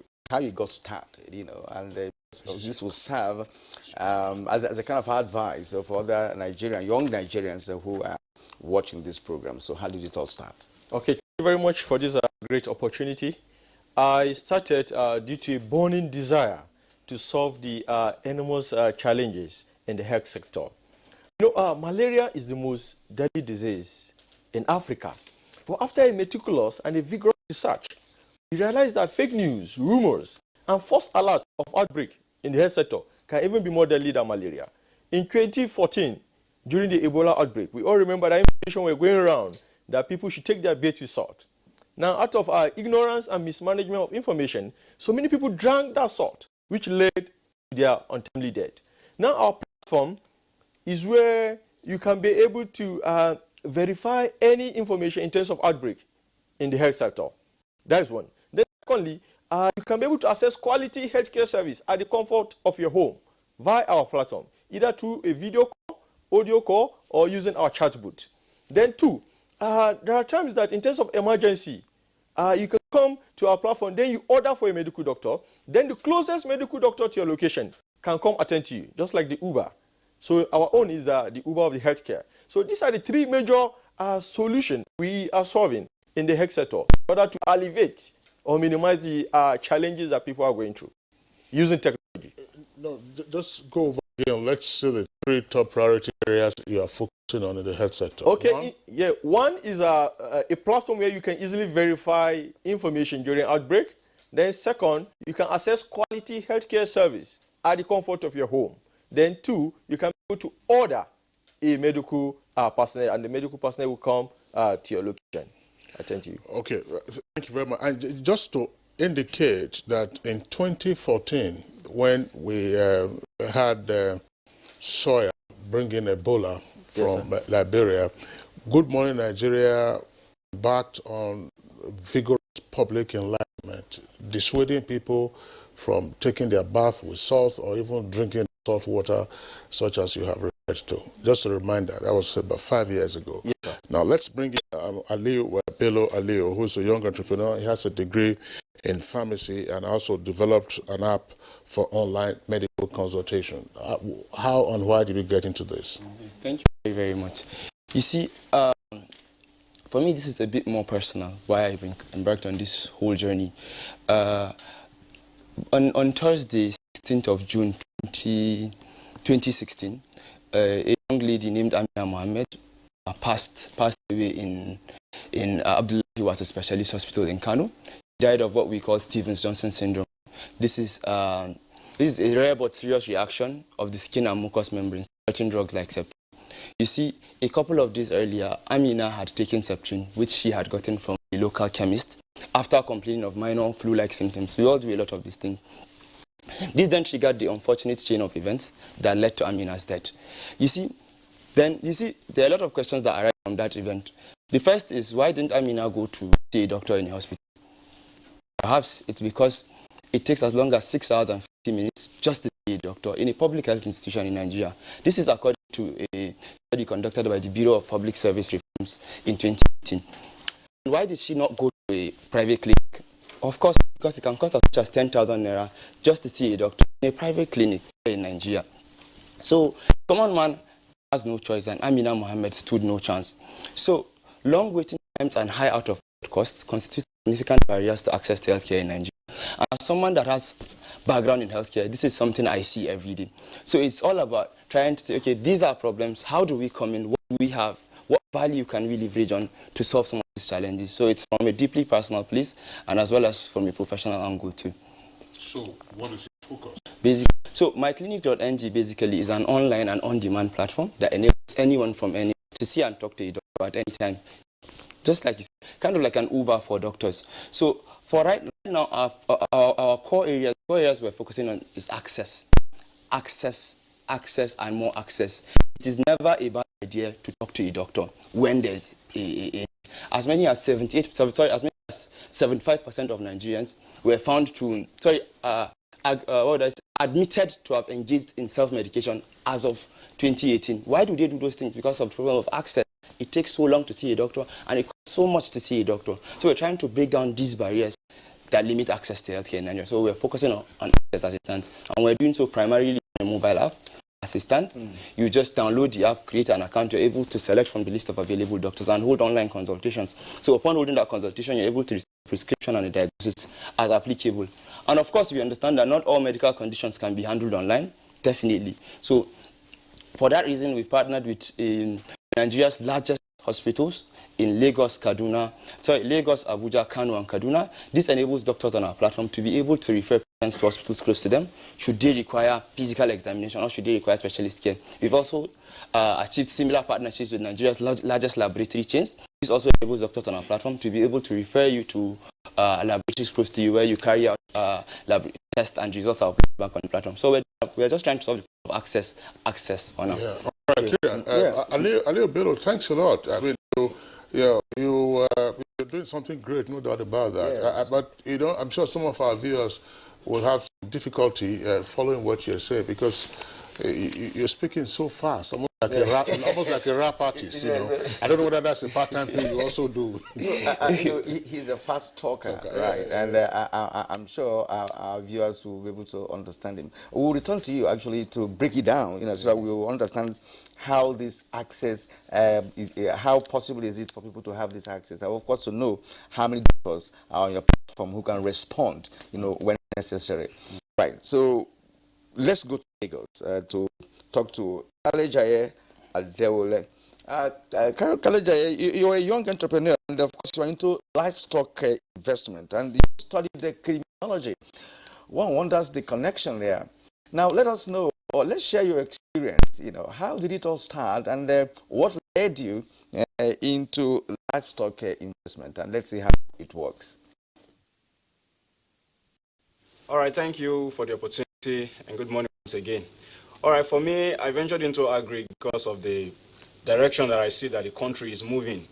[SPEAKER 1] got started, and this will serve as a kind of advice for other young Nigerians who are watching this program. So how did it all start?
[SPEAKER 16] Okay, thank you very much for this great opportunity. I started due to a burning desire to solve the enormous challenges in the health sector. Malaria is the most deadly disease in Africa. But after a meticulous and a vigorous research, we realized that fake news, rumors, and false alert of outbreak in the health sector can even be more deadly than malaria. In 2014, during the Ebola outbreak, we all remember that information were going around that people should take their bait with salt. Now, out of our ignorance and mismanagement of information, so many people drank that salt, which led to their untimely death. Now, our platform is where you can be able to verify any information in terms of outbreak in the health sector. That is one. Then secondly, you can be able to access quality healthcare service at the comfort of your home via our platform, either through a video call, audio call, or using our chat booth. Then two, there are times that in terms of emergency, you can come to our platform, then you order for a medical doctor, then the closest medical doctor to your location can come attend to you, just like the Uber. So our own is the Uber of the healthcare. So these are the three major solutions we are solving in the health sector in order to alleviate or minimize the challenges that people are going through using technology.
[SPEAKER 2] No, just go over again. Let's see the three top priority areas you are focusing on in the health sector.
[SPEAKER 16] Okay, one is a platform where you can easily verify information during outbreak. Then second, you can access quality healthcare service at the comfort of your home. Then two, you can be able to order a medical personnel, and the medical personnel will come to your location. Attend to you.
[SPEAKER 2] Okay, thank you very much. And just to indicate that in 2014, when we had soya bringing Ebola from Liberia, Good Morning Nigeria embarked on vigorous public enlightenment, dissuading people from taking their bath with salt or even drinking salt water, such as you have referred to. Just a reminder, that was about 5 years ago.
[SPEAKER 16] Yes, sir.
[SPEAKER 2] Now let's bring in Aliu Bello Aliu, who's a young entrepreneur. He has a degree in pharmacy and also developed an app for online medical consultation. How and why did you get into this?
[SPEAKER 17] Thank you very, very much. You see, for me, this is a bit more personal, why I've embarked on this whole journey. On Thursday, 16th of June 2016, a young lady named Amina Mohammed passed away in Abdullah. He was a specialist hospital in Kano. died of what we call Stevens-Johnson syndrome. This is a rare but serious reaction of the skin and mucous membranes to certain drugs like Septrin. You see, a couple of days earlier, Amina had taken Septrin, which she had gotten from a local chemist, after complaining of minor flu-like symptoms. We all do a lot of these things. This then triggered the unfortunate chain of events that led to Amina's death. You see, there are a lot of questions that arise from that event. The first is, why didn't Amina go to see a doctor in a hospital? Perhaps it's because it takes as long as 6 hours and 50 minutes just to see a doctor in a public health institution in Nigeria. This is according to a study conducted by the Bureau of Public Service Reforms in 2018. Why did she not go to a private clinic? Of course, because it can cost as much as 10,000 naira just to see a doctor in a private clinic in Nigeria. So, common man has no choice, and Amina Mohammed stood no chance. So, long waiting times and high out-of-pocket costs constitute significant barriers to access to healthcare in Nigeria. And as someone that has background in healthcare, this is something I see every day. So it's all about trying to say, okay, these are problems. How do we come in? What do we have? What value can we leverage on to solve some of these challenges? So it's from a deeply personal place and as well as from a professional angle too.
[SPEAKER 2] So what is your focus?
[SPEAKER 17] So myclinic.ng basically is an online and on-demand platform that enables anyone from anywhere to see and talk to a doctor at any time. Just like, kind of like an Uber for doctors. So for right now, our core areas we're focusing on is access, and more access. It is never a bad idea to talk to a doctor when there's as many as 75% of Nigerians were found to, admitted to have engaged in self-medication as of 2018. Why do they do those things? Because of the problem of access. It takes so long to see a doctor, and it costs so much to see a doctor. So we're trying to break down these barriers that limit access to healthcare in Nigeria. So we're focusing on access as it stands, and we're doing so primarily in a mobile app. As it stands, you just download the app, create an account, you're able to select from the list of available doctors and hold online consultations. So upon holding that consultation, you're able to receive a prescription and a diagnosis as applicable. And of course, we understand that not all medical conditions can be handled online, definitely. So for that reason, we've partnered with Nigeria's largest hospitals in Lagos, Abuja, Kano, and Kaduna. This enables doctors on our platform to be able to refer patients to hospitals close to them, should they require physical examination or should they require specialist care. We've also achieved similar partnerships with Nigeria's largest laboratory chains. This also enables doctors on our platform to be able to refer you to laboratories close to you where you carry out tests and results are back on the platform. So we're just trying to solve the problem of access for now.
[SPEAKER 2] Yeah. All right, Aliyu Bello, thanks a lot. I mean, you're doing something great, no doubt about that. Yes. But, I'm sure some of our viewers will have some difficulty following what you're saying because you're speaking so fast, almost like a rap artist, I don't know whether that's a part-time thing you also do.
[SPEAKER 1] He's a fast talker, right? Yes. And I'm sure our viewers will be able to understand him. We'll return to you, actually, to break it down, so that we will understand how this access how possible is it for people to have this access, and of course to know how many doctors are on your platform who can respond, when necessary. Right. So let's go to Lagos to talk to Kalejaye Adewole. Kalejaye, you're a young entrepreneur, and of course you're into livestock investment, and you studied the criminology. One wonders the connection there. Now let us know, or let's share your experience. How did it all start, and what led you into livestock investment, and let's see how it works.
[SPEAKER 20] All right, thank you for the opportunity, and good morning once again. All right, for me, I ventured into agri because of the direction that I see that the country is moving.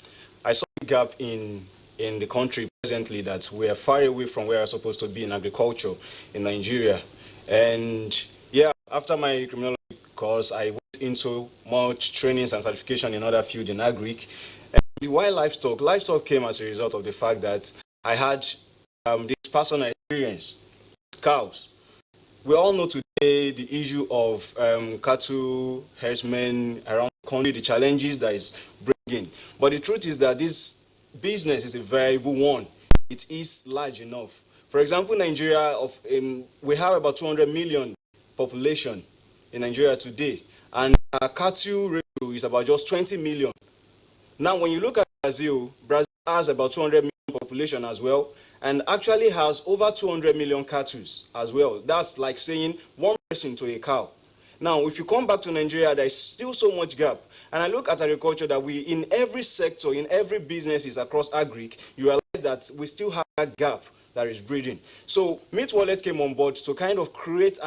[SPEAKER 20] I saw a gap in the country presently that we are far away from where we're supposed to be in agriculture in Nigeria. And after my criminology course, I went into much trainings and certification in other fields in agri. And why livestock came as a result of the fact that I had this personal experience. Cows. We all know today the issue of cattle herdsmen around the country, the challenges that is bringing. But the truth is that this business is a viable one. It is large enough. For example, Nigeria, we have about 200 million population in Nigeria today, and our cattle ratio is about just 20 million. Now, when you look at Brazil has about 200 million population as well, and actually has over 200 million cattle as well. That's like saying one person to a cow. Now, if you come back to Nigeria, there is still so much gap. And I look at agriculture that we, in every sector, in every businesses across agri, you realize that we still have that gap that is breeding. So Meat Wallet came on board to kind of create,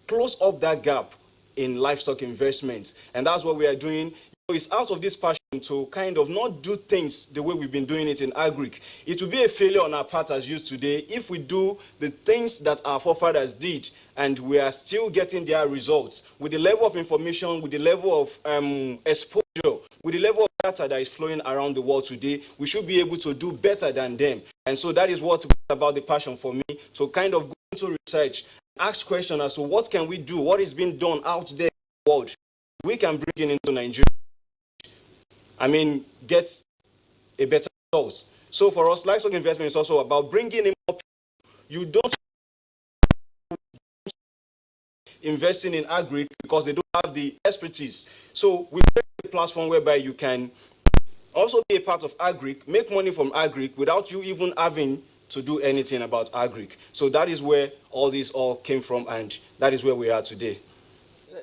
[SPEAKER 20] close up that gap in livestock investments. And that's what we are doing. It's out of this passion to kind of not do things the way we've been doing it in agri. It will be a failure on our part as youth today if we do the things that our forefathers did and we are still getting their results. With the level of information, with the level of exposure, with the level of data that is flowing around the world today, we should be able to do better than them. And so that is what about the passion for me, to kind of go into research, ask questions as to what can we do, what is being done out there in the world we can bring it into Nigeria. Get a better result. So for us, livestock investment is also about bringing in more people. You don't investing in agri because they don't have the expertise. So we create a platform whereby you can also be a part of agri, make money from agri without you even having to do anything about agri. So that is where all this all came from, and that is where we are today.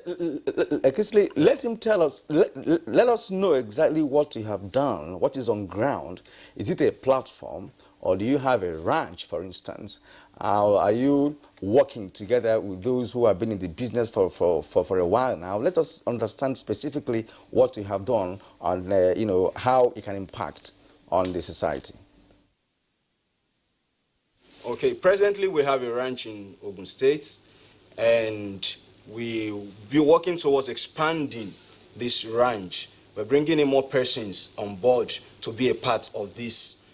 [SPEAKER 1] Kingsley, let him tell us, let us know exactly what you have done, what is on ground. Is it a platform, or do you have a ranch, for instance? Are you working together with those who have been in the business for a while now? Let us understand specifically what you have done and how it can impact on the society.
[SPEAKER 20] Okay, presently we have a ranch in Ogun State, and we'll be working towards expanding this ranch. We're bringing in more persons on board to be a part of this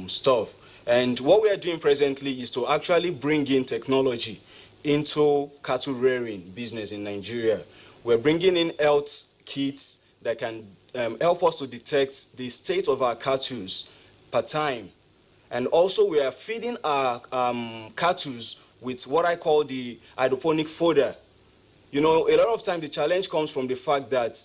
[SPEAKER 20] stuff. And what we are doing presently is to actually bring in technology into cattle rearing business in Nigeria. We're bringing in health kits that can help us to detect the state of our cattle per time. And also we are feeding our cattle with what I call the hydroponic fodder. A lot of times the challenge comes from the fact that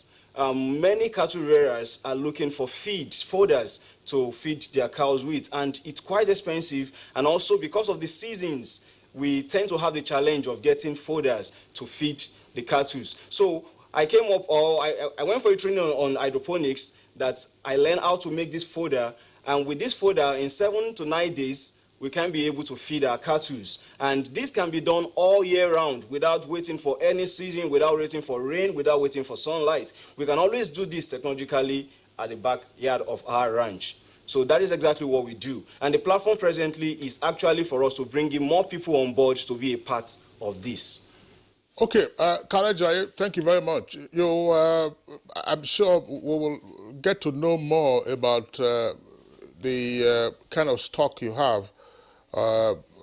[SPEAKER 20] many cattle rearers are looking for fodders to feed their cows with, and it's quite expensive. And also because of the seasons, we tend to have the challenge of getting fodders to feed the cattle. So I came up, I went for a training on hydroponics that I learned how to make this fodder, and with this fodder in 7 to 9 days, we can be able to feed our cattle. And this can be done all year round without waiting for any season, without waiting for rain, without waiting for sunlight. We can always do this technologically at the backyard of our ranch. So that is exactly what we do. And the platform presently is actually for us to bring in more people on board to be a part of this.
[SPEAKER 2] Okay, Kalajaye, thank you very much. I'm sure we will get to know more about the kind of stock you have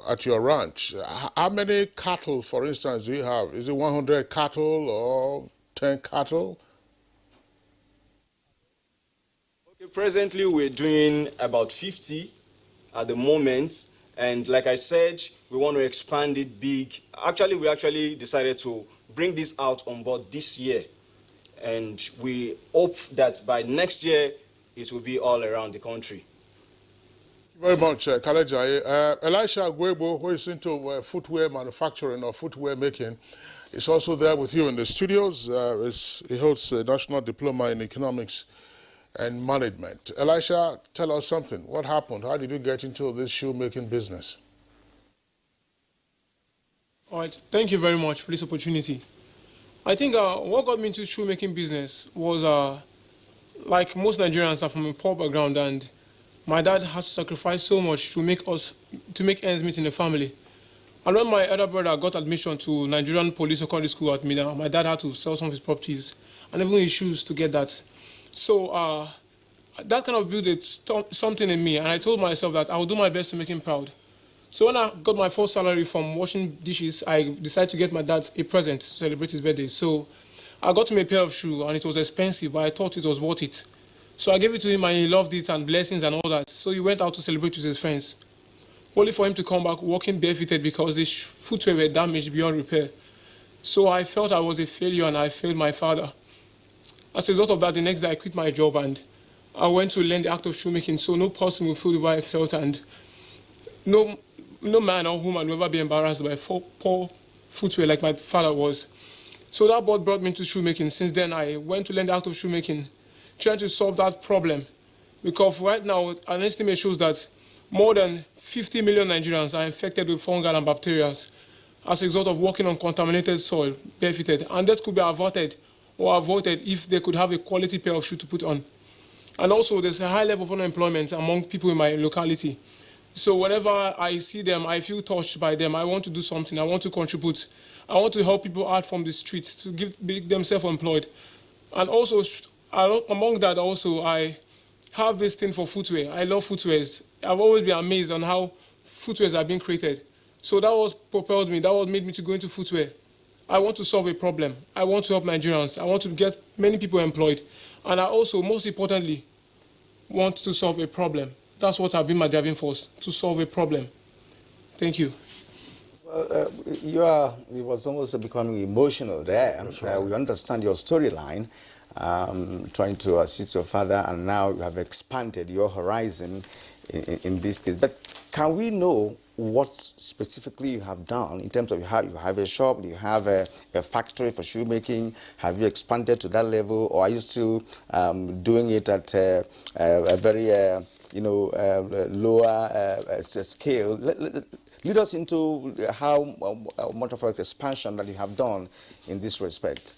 [SPEAKER 2] at your ranch. How many cattle, for instance, do you have? Is it 100 cattle or 10 cattle?
[SPEAKER 20] Okay, presently we're doing about 50 at the moment, and like I said, we want to expand it big. Actually, we decided to bring this out on board this year, and we hope that by next year it will be all around the country.
[SPEAKER 2] Very much, Kalajaye. Elisha Agwebo, who is into footwear manufacturing or footwear making, is also there with you in the studios. He holds a National Diploma in Economics and Management. Elisha, tell us something. What happened? How did you get into this shoemaking business?
[SPEAKER 18] All right, thank you very much for this opportunity. I think what got me into shoemaking business was, like most Nigerians are from a poor background, and my dad has to sacrifice so much to make ends meet in the family. And when my elder brother got admission to Nigerian Police Secondary School at Mina, my dad had to sell some of his properties and even his shoes to get that. So that kind of built something in me, and I told myself that I would do my best to make him proud. So when I got my first salary from washing dishes, I decided to get my dad a present to celebrate his birthday. So I got him a pair of shoes, and it was expensive, but I thought it was worth it. So I gave it to him, and he loved it, and blessings and all that. So he went out to celebrate with his friends, only for him to come back walking barefooted because his footwear were damaged beyond repair. So I felt I was a failure, and I failed my father. As a result of that, the next day I quit my job, and I went to learn the act of shoemaking, so no person will feel the way I felt, and no man or woman will ever be embarrassed by poor footwear like my father was. So that brought me to shoemaking. Since then, I went to learn the act of shoemaking, trying to solve that problem. Because right now, an estimate shows that more than 50 million Nigerians are infected with fungal and bacteria as a result of walking on contaminated soil, barefooted. And that could be averted or avoided if they could have a quality pair of shoes to put on. And also, there's a high level of unemployment among people in my locality. So whenever I see them, I feel touched by them. I want to do something. I want to contribute. I want to help people out from the streets to make them self-employed. And also, among that also, I have this thing for footwear. I love footwears. I've always been amazed on how footwears are being created. So that was propelled me. That what made me to go into footwear. I want to solve a problem. I want to help Nigerians. I want to get many people employed. And I also, most importantly, want to solve a problem. That's what I've been my driving force, to solve a problem. Thank you.
[SPEAKER 1] Well, it was almost becoming emotional there. Right. We understand your storyline, trying to assist your father, and now you have expanded your horizon in this case. But can we know what specifically you have done in terms of you have a shop, you have a factory for shoemaking? Have you expanded to that level, or are you still doing it at a very lower scale? Lead us into how much of an expansion that you have done in this respect.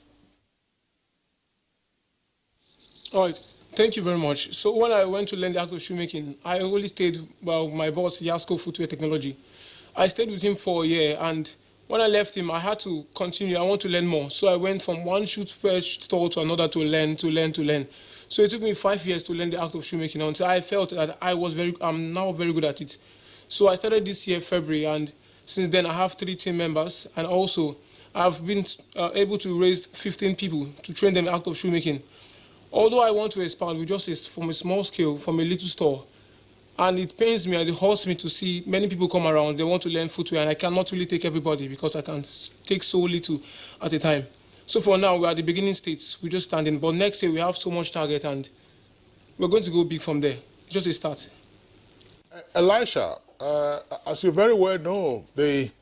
[SPEAKER 18] All right, thank you very much. So when I went to learn the act of shoemaking, I only stayed with my boss, Yasko Footwear Technology. I stayed with him for a year, and when I left him, I had to continue. I want to learn more. So I went from one shoe store to another to learn. So it took me 5 years to learn the act of shoemaking until I felt that I'm now very good at it. So I started this year, February, and since then I have 3 team members, and also I've been able to raise 15 people to train them in the act of shoemaking. Although I want to expand, we just from a small scale, from a little store. And it pains me and it hurts me to see many people come around, they want to learn footwear, and I cannot really take everybody because I can take so little at a time. So for now, we're at the beginning stage, we're just standing. But next year, we have so much target, and we're going to go big from there. It's just a start.
[SPEAKER 2] Elisha, as you very well know, the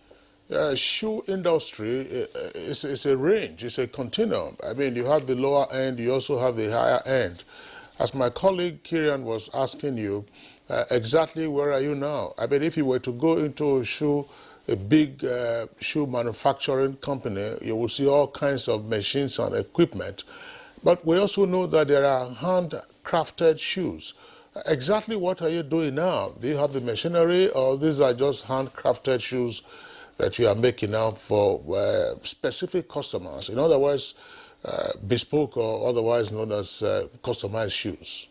[SPEAKER 2] shoe industry is a range, it's a continuum. I mean, you have the lower end, you also have the higher end. As my colleague Kirian was asking you, exactly where are you now? I mean, if you were to go into a big shoe manufacturing company, you will see all kinds of machines and equipment. But we also know that there are handcrafted shoes. Exactly what are you doing now? Do you have the machinery, or these are just handcrafted shoes that you are making now for specific customers? In other words, bespoke or otherwise known as customized shoes.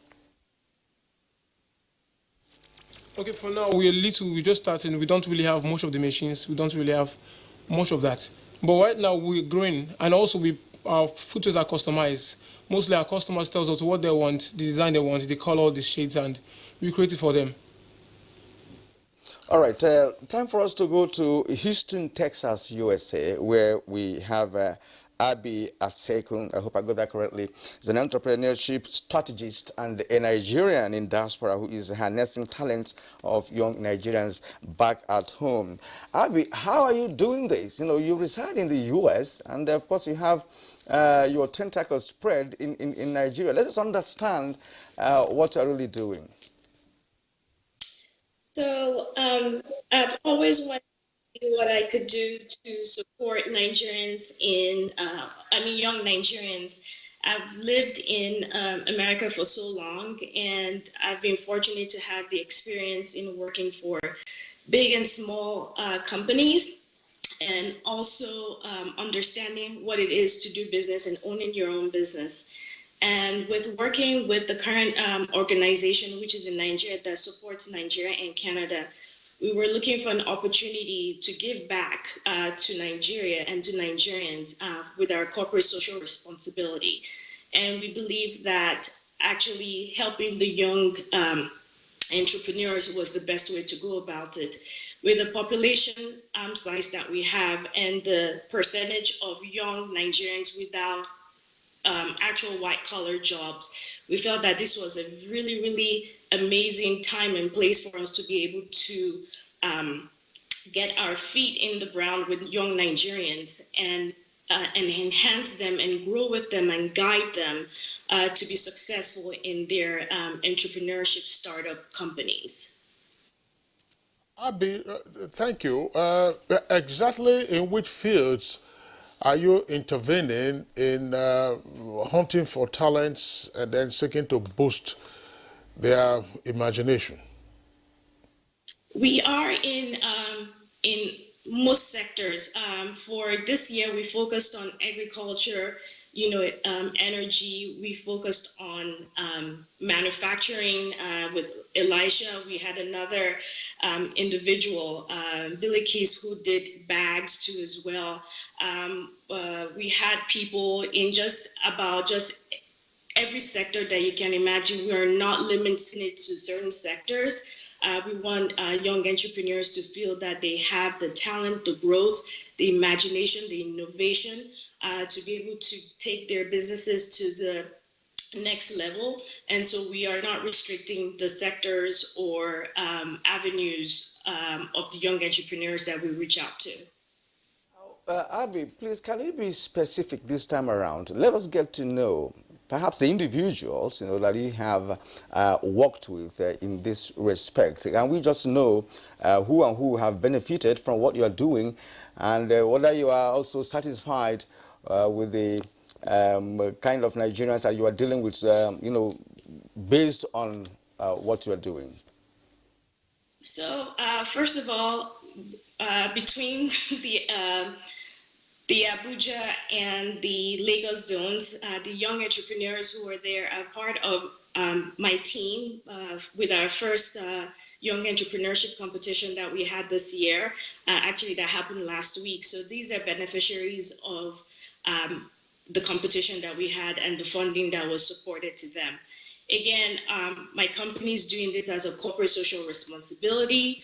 [SPEAKER 18] Okay, for now, we're just starting. We don't really have much of the machines. We don't really have much of that. But right now, we're growing, and also our footwears are customized. Mostly our customers tell us what they want, the design they want, the color, the shades, and we create it for them.
[SPEAKER 1] All right, time for us to go to Houston, Texas, USA, where we have Abi Asekun, I hope I got that correctly. He's an entrepreneurship strategist and a Nigerian in diaspora who is harnessing talent of young Nigerians back at home. Abi, how are you doing this? You know, you reside in the US, and of course you have your tentacles spread in Nigeria. Let us understand what you're really doing.
[SPEAKER 19] So I've always wanted to do what I could do to support Nigerians young Nigerians. I've lived in America for so long, and I've been fortunate to have the experience in working for big and small companies, and also understanding what it is to do business and owning your own business. And with working with the current organization, which is in Nigeria, that supports Nigeria and Canada, we were looking for an opportunity to give back to Nigeria and to Nigerians with our corporate social responsibility. And we believe that actually helping the young entrepreneurs was the best way to go about it. With the population size that we have and the percentage of young Nigerians without actual white-collar jobs, we felt that this was a really, really amazing time and place for us to be able to get our feet in the ground with young Nigerians and enhance them and grow with them and guide them to be successful in their entrepreneurship startup companies.
[SPEAKER 2] Abi, thank you. Exactly in which fields are you intervening in hunting for talents and then seeking to boost their imagination?
[SPEAKER 19] We are in most sectors. For this year, we focused on agriculture, energy. We focused on manufacturing with Elisha. We had another individual, Billy Keys, who did bags too as well. We had people in just every sector that you can imagine. We are not limiting it to certain sectors. We want young entrepreneurs to feel that they have the talent, the growth, the imagination, the innovation to be able to take their businesses to the next level. And so we are not restricting the sectors or avenues of the young entrepreneurs that we reach out to.
[SPEAKER 1] Abi, please, can you be specific this time around? Let us get to know perhaps the individuals that you have worked with in this respect. Can we just know who and who have benefited from what you are doing, and whether you are also satisfied with the kind of Nigerians that you are dealing with, based on what you are doing?
[SPEAKER 19] So, first of all, between the Abuja and the Lagos zones, the young entrepreneurs who are there are part of my team with our first young entrepreneurship competition that we had this year. Actually, that happened last week. So these are beneficiaries of the competition that we had and the funding that was supported to them. Again, my company is doing this as a corporate social responsibility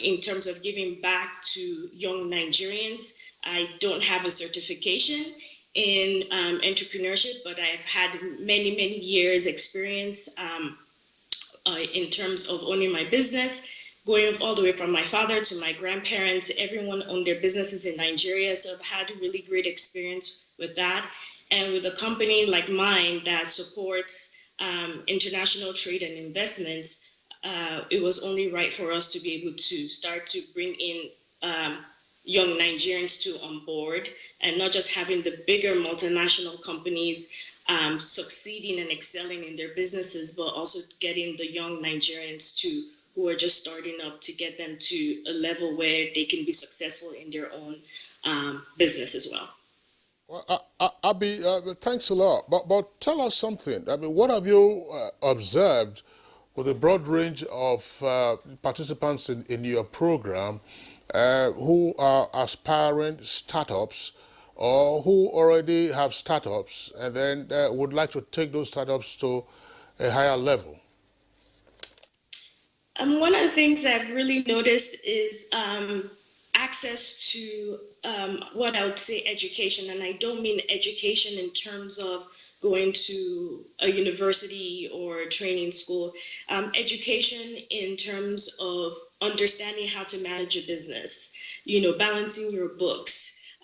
[SPEAKER 19] in terms of giving back to young Nigerians. I don't have a certification in entrepreneurship, but I've had many, many years experience in terms of owning my business, going all the way from my father to my grandparents. Everyone owned their businesses in Nigeria, so I've had a really great experience with that. And with a company like mine that supports international trade and investments, it was only right for us to be able to start to bring in young Nigerians on board, and not just having the bigger multinational companies succeeding and excelling in their businesses, but also getting the young Nigerians who are just starting up, to get them to a level where they can be successful in their own business as well.
[SPEAKER 2] Well, Abi, thanks a lot. But tell us something. I mean, what have you observed with a broad range of participants in your program who are aspiring startups, or who already have startups and then would like to take those startups to a higher level?
[SPEAKER 19] One of the things I've really noticed is access to what I would say education, and I don't mean education in terms of going to a university or a training school. Education in terms of understanding how to manage a business, balancing your books,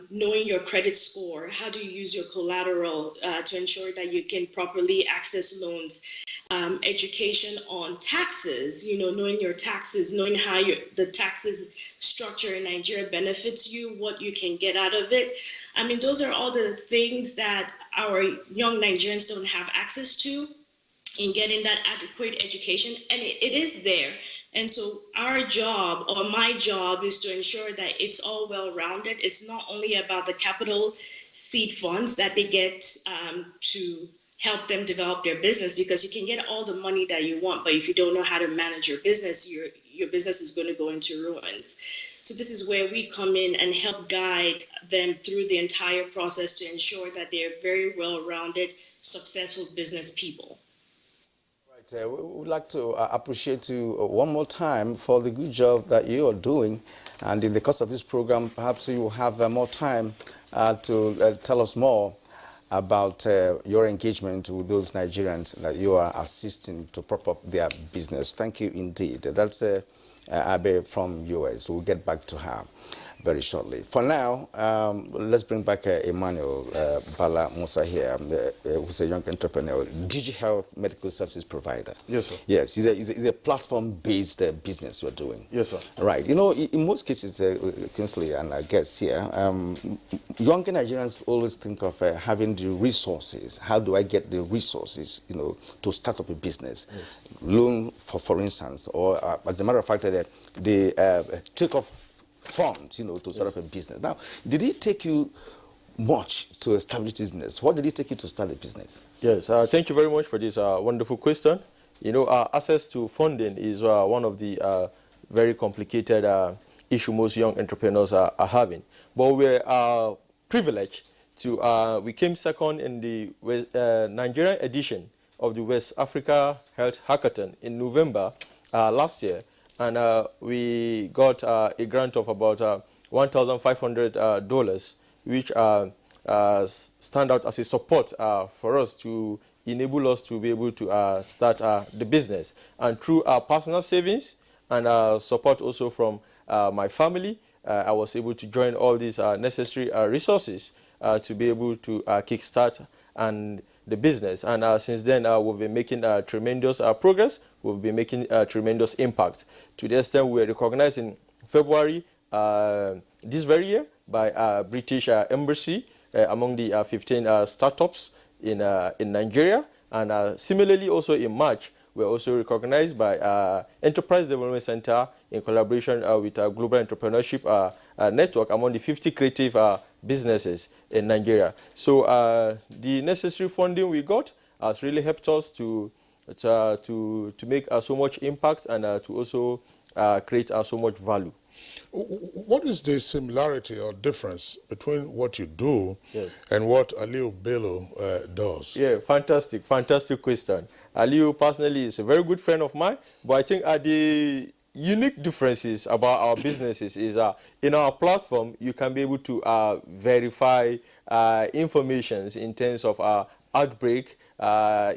[SPEAKER 19] knowing your credit score, how do you use your collateral to ensure that you can properly access loans, education on taxes, knowing your taxes, knowing how the taxes structure in Nigeria benefits you, what you can get out of it. I mean, those are all the things that our young Nigerians don't have access to in getting that adequate education, and it is there. And so our job, or my job, is to ensure that it's all well-rounded. It's not only about the capital seed funds that they get to help them develop their business, because you can get all the money that you want, but if you don't know how to manage your business, your business is going to go into ruins. So this is where we come in and help guide them through the entire process to ensure that they're very well-rounded, successful business people.
[SPEAKER 1] Right. We would like to appreciate you one more time for the good job that you are doing. And in the course of this program, perhaps you will have more time to tell us more about your engagement with those Nigerians that you are assisting to prop up their business. Thank you indeed. That's Abe from US. We'll get back to her very shortly. For now, let's bring back Emmanuel Bala Musa here, who's a young entrepreneur, DigiHealth medical services provider.
[SPEAKER 16] Yes, sir.
[SPEAKER 1] Yes, it's a platform-based business you're doing.
[SPEAKER 16] Yes, sir.
[SPEAKER 1] Right. You know, in most cases, Kingsley and I guess here, younger Nigerians always think of having the resources. How do I get the resources, you know, to start up a business? Yes. Loan, for instance, or as a matter of fact, the take-off funds, you know, to start up a business. Now, did it take you much to establish this business? What did it take you to start a business?
[SPEAKER 16] Yes, thank you very much for this wonderful question. You know, access to funding is one of the very complicated issue most young entrepreneurs are having. But we're privileged to, we came second in the Nigerian edition of the West Africa Health Hackathon in November last year. And we got a grant of about $1,500, which stand out as a support for us to enable us to be able to start the business. And through our personal savings and support also from my family, I was able to join all these necessary resources to be able to kickstart and the business. And since then, we've been making tremendous progress. We've been making tremendous impact. To the extent we were recognized in February this very year by British Embassy among the 15 startups in Nigeria. And similarly, also in March, we're also recognized by Enterprise Development Center in collaboration with Global Entrepreneurship Network among the 50 creative businesses in Nigeria. So the necessary funding we got has really helped us to make so much impact and to also create so much value.
[SPEAKER 2] What is the similarity or difference between what you do
[SPEAKER 16] yes.
[SPEAKER 2] and what Aliu Bello does?
[SPEAKER 16] Yeah, fantastic question. Aliu personally is a very good friend of mine, but I think the unique differences about our businesses is in our platform, you can be able to verify informations in terms of outbreak,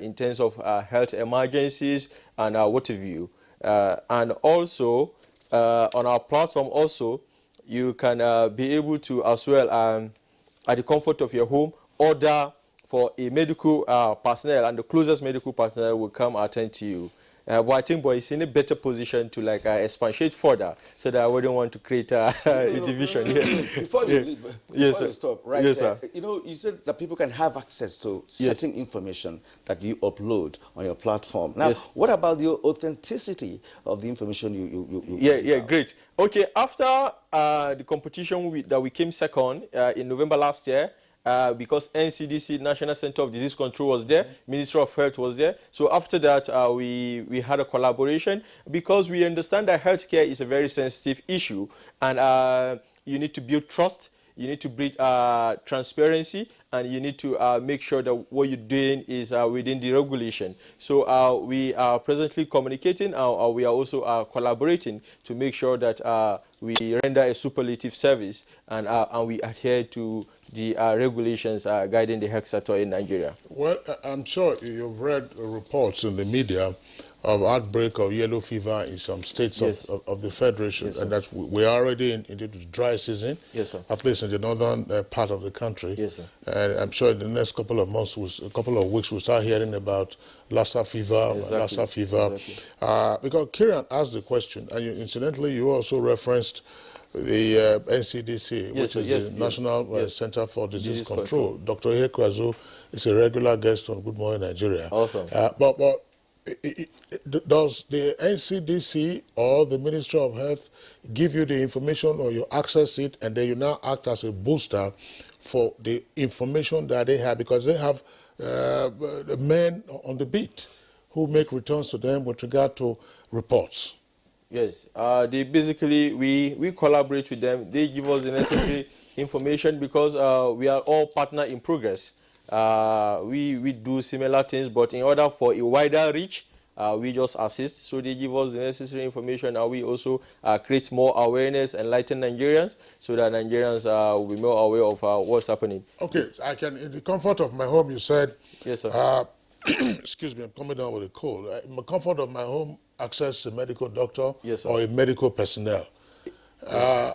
[SPEAKER 16] in terms of health emergencies, and what have you. And also, on our platform also, you can be able to as well, at the comfort of your home, order for a medical personnel, and the closest medical personnel will come attend to you. But I think boy is in a better position to like expatiate further, so that I wouldn't want to create a division here.
[SPEAKER 1] Before you leave, before you stop, right?
[SPEAKER 16] Yes, sir.
[SPEAKER 1] You know, you said that people can have access to certain information that you upload on your platform. Now, what about the authenticity of the information you
[SPEAKER 16] Yeah, great. Okay, after the competition that we came second in November last year, because NCDC, National Center of Disease Control, was there, Ministry of Health was there. So after that, we had a collaboration because we understand that healthcare is a very sensitive issue, and you need to build trust, you need to build transparency, and you need to make sure that what you're doing is within the regulation. So we are presently communicating, we are also collaborating to make sure that we render a superlative service and we adhere to the regulations guiding the health sector in Nigeria. Well,
[SPEAKER 2] I'm sure you've read reports in the media of outbreak of yellow fever in some states of the Federation, and that we're already into the dry season, at least in the northern part of the country. And I'm sure in the next couple of months, a couple of weeks, we'll start hearing about Lassa fever, because Kieran asked the question, and incidentally, you also referenced the NCDC, which is the National Center for Disease Control. Dr. Hekwazo is a regular guest on Good Morning Nigeria.
[SPEAKER 16] Awesome.
[SPEAKER 2] But does the NCDC or the Ministry of Health give you the information, or you access it and then you now act as a booster for the information that they have, because they have the men on the beat who make returns to them with regard to reports?
[SPEAKER 16] Yes, they basically, we collaborate with them. They give us the necessary information because we are all partner in progress. We do similar things, but in order for a wider reach, we just assist. So they give us the necessary information, and we also create more awareness, enlighten Nigerians, so that Nigerians will be more aware of what's happening.
[SPEAKER 2] Okay, I can, in the comfort of my home, you said,
[SPEAKER 16] yes, sir.
[SPEAKER 2] Excuse me, I'm coming down with a cold. In the comfort of my home, access a medical doctor,
[SPEAKER 16] yes, sir,
[SPEAKER 2] or a medical personnel.
[SPEAKER 16] Yes.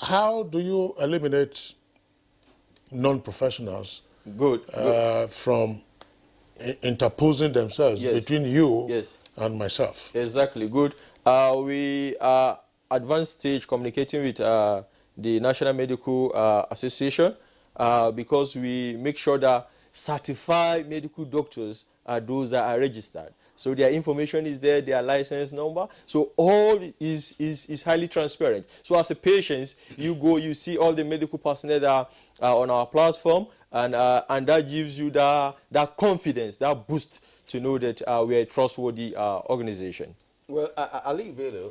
[SPEAKER 2] How do you eliminate non-professionals
[SPEAKER 16] good.
[SPEAKER 2] From interposing themselves between you and myself?
[SPEAKER 16] Exactly, good. We are advanced stage communicating with the National Medical Association because we make sure that certified medical doctors are those that are registered. So their information is there, their license number. So all is highly transparent. So as a patient, you go, you see all the medical personnel that are on our platform, and that gives you that confidence, that boost to know that we are a trustworthy organization.
[SPEAKER 1] Well, Ali Bello,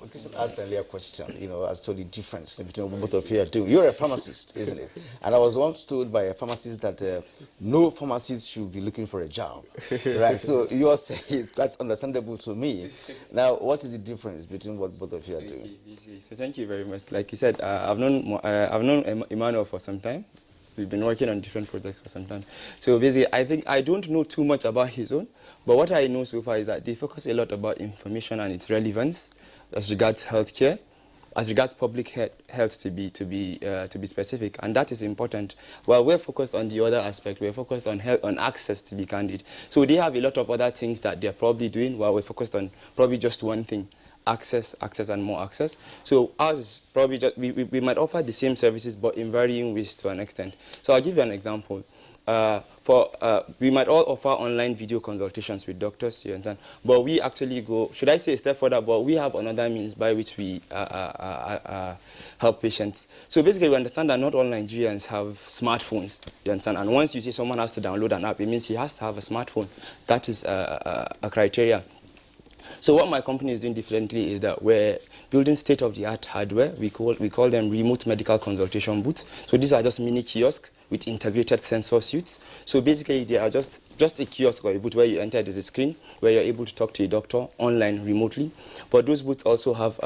[SPEAKER 1] Christian asked an earlier question, as to the difference between what both of you do. You're a pharmacist, isn't it? And I was once told by a pharmacist that no pharmacist should be looking for a job, right? So you say it's quite understandable to me. Now, what is the difference between what both of you are doing?
[SPEAKER 17] So thank you very much. Like you said, I've known Emmanuel for some time. We've been working on different projects for some time. So basically, I think I don't know too much about his own, but what I know so far is that they focus a lot about information and its relevance as regards healthcare, as regards public health to be specific, and that is important. While we're focused on the other aspect, we're focused on health, on access, to be candid. So they have a lot of other things that they're probably doing, while we're focused on probably just one thing. Access, and more access. So ours is probably just, we might offer the same services, but in varying ways to an extent. So I'll give you an example. We might all offer online video consultations with doctors, you understand? But we actually go, should I say a step further, but we have another means by which we help patients. So basically, we understand that not all Nigerians have smartphones, you understand? And once you see someone has to download an app, it means he has to have a smartphone. That is a criteria. So what my company is doing differently is that we're building state-of-the-art hardware. We call them remote medical consultation booths. So these are just mini kiosks with integrated sensor suites. So basically, they are just a kiosk or a booth where you enter. There's a screen where you're able to talk to a doctor online remotely. But those booths also have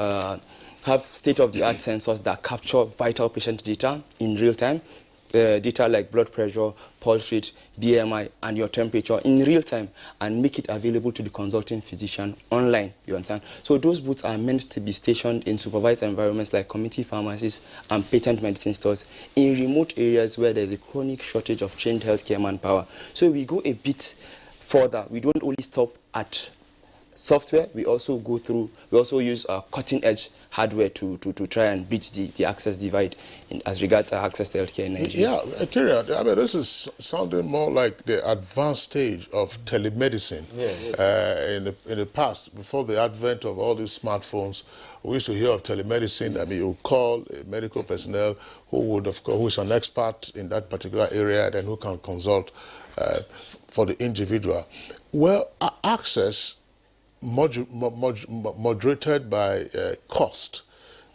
[SPEAKER 17] state-of-the-art sensors that capture vital patient data in real time. Data like blood pressure, pulse rate, BMI, and your temperature in real time, and make it available to the consulting physician online, you understand? So those booths are meant to be stationed in supervised environments like community pharmacies and patent medicine stores in remote areas where there's a chronic shortage of trained healthcare manpower. So we go a bit further. We don't only stop at software, we also use cutting-edge hardware to try and bridge the access divide as regards access to healthcare in Nigeria.
[SPEAKER 2] Yeah, Kyria, I mean, this is sounding more like the advanced stage of telemedicine.
[SPEAKER 1] Yes.
[SPEAKER 2] In the past, before the advent of all these smartphones, we used to hear of telemedicine. I mean, you call a medical personnel who is an expert in that particular area, then who can consult for the individual. Well, access moderated by cost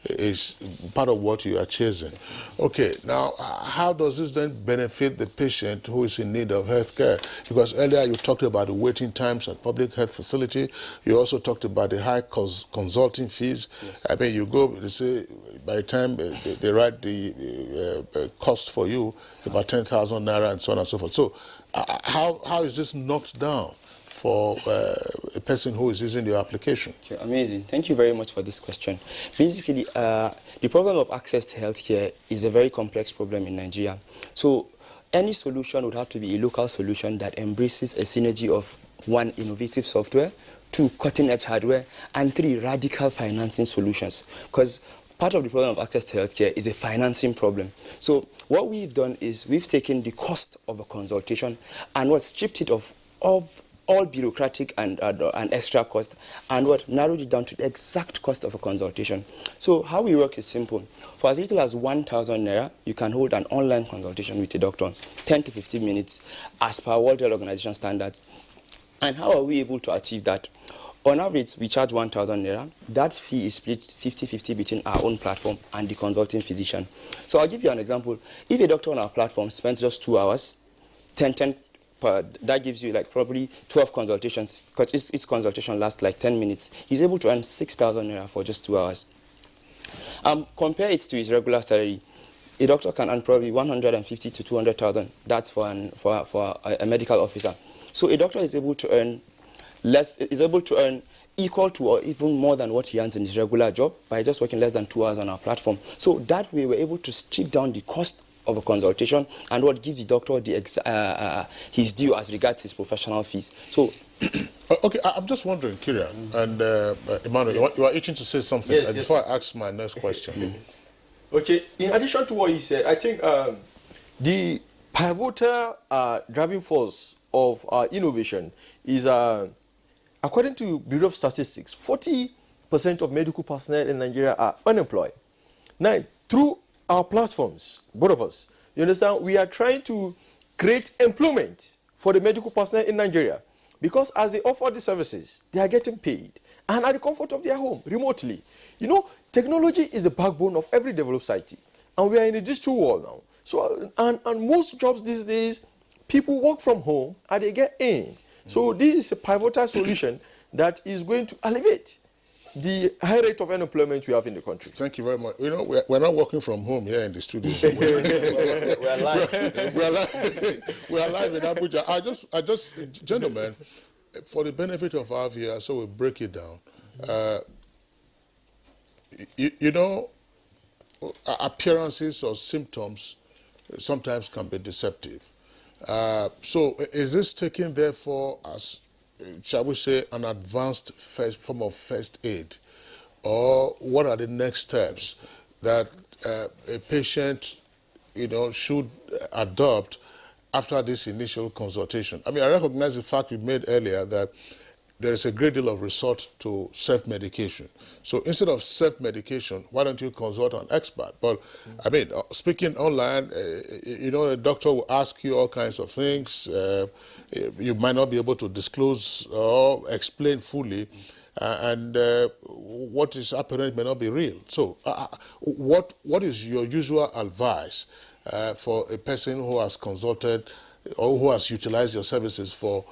[SPEAKER 2] is part of what you are chasing. Okay, now how does this then benefit the patient who is in need of health care? Because earlier you talked about the waiting times at public health facility. You also talked about the high consulting fees. Yes. I mean, you go, they say, by the time they write the cost for you, about 10,000 naira and so on and so forth. So how is this knocked down for a person who is using your application?
[SPEAKER 17] Okay, amazing. Thank you very much for this question. Basically, the problem of access to healthcare is a very complex problem in Nigeria. So any solution would have to be a local solution that embraces a synergy of 1, innovative software, 2, cutting-edge hardware, and 3, radical financing solutions. Because part of the problem of access to healthcare is a financing problem. So what we've done is we've taken the cost of a consultation and stripped it of all bureaucratic and extra cost, and narrowed it down to the exact cost of a consultation. So how we work is simple. For as little as 1,000 naira, you can hold an online consultation with a doctor, 10 to 15 minutes, as per World Health Organization standards. And how are we able to achieve that? On average, we charge 1,000 naira. That fee is split 50-50 between our own platform and the consulting physician. So I'll give you an example. If a doctor on our platform spends just 2 hours, 10 that gives you like probably 12 consultations, because each consultation lasts like 10 minutes. He's able to earn 6,000 naira for just 2 hours. Compare it to his regular salary. A doctor can earn probably 150 to 200,000. That's for a medical officer. So a doctor is able to earn equal to or even more than what he earns in his regular job by just working less than 2 hours on our platform. So that way we're able to strip down the cost of a consultation and what gives the doctor his due as regards his professional fees. So,
[SPEAKER 2] okay, I'm just wondering, Kyria and Emmanuel, you are itching to say something before I ask my next question.
[SPEAKER 16] Okay, in addition to what he said, I think the pivotal driving force of innovation is, according to Bureau of Statistics, 40% of medical personnel in Nigeria are unemployed. Now, through our platforms, both of us, you understand, we are trying to create employment for the medical personnel in Nigeria, because as they offer the services, they are getting paid and at the comfort of their home, remotely. You know, technology is the backbone of every developed society, and we are in a digital world now. So, and most jobs these days, people work from home and they get in. So this is a pivotal solution that is going to alleviate the high rate of unemployment we have in the country.
[SPEAKER 2] Thank you very much. You know, we're not working from home here in the studio.
[SPEAKER 1] We're live.
[SPEAKER 2] We're live in Abuja. I just, gentlemen, for the benefit of our viewers, so we break it down. You know, appearances or symptoms sometimes can be deceptive. So is this taken, therefore, as, shall we say, an advanced form of first aid? Or what are the next steps that a patient, you know, should adopt after this initial consultation? I mean, I recognize the fact you made earlier that there is a great deal of resort to self-medication. So instead of self-medication, why don't you consult an expert? But I mean, speaking online, you know, a doctor will ask you all kinds of things. You might not be able to disclose or explain fully, and what is apparent may not be real. So what is your usual advice for a person who has consulted or who has utilized your services for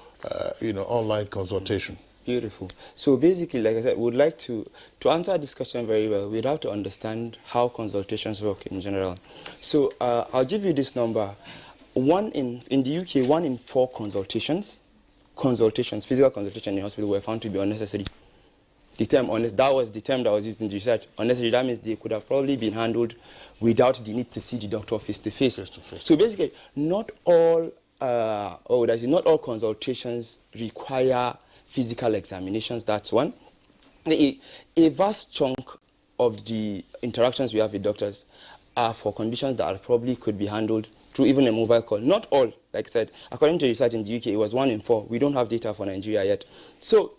[SPEAKER 2] you know, online consultation?
[SPEAKER 17] Beautiful. So basically, like I said, we would like to answer this question very well. We'd have to understand how consultations work in general. So I'll give you this number. In the UK, 1 in 4 physical consultation in the hospital were found to be unnecessary. The term that was the term that was used in the research. Unnecessary, that means they could have probably been handled without the need to see the doctor face to face. So basically, not all consultations require physical examinations. That's one. A vast chunk of the interactions we have with doctors are for conditions that probably could be handled through even a mobile call. Not all, like I said, according to research in the UK, it was 1 in 4. We don't have data for Nigeria yet. So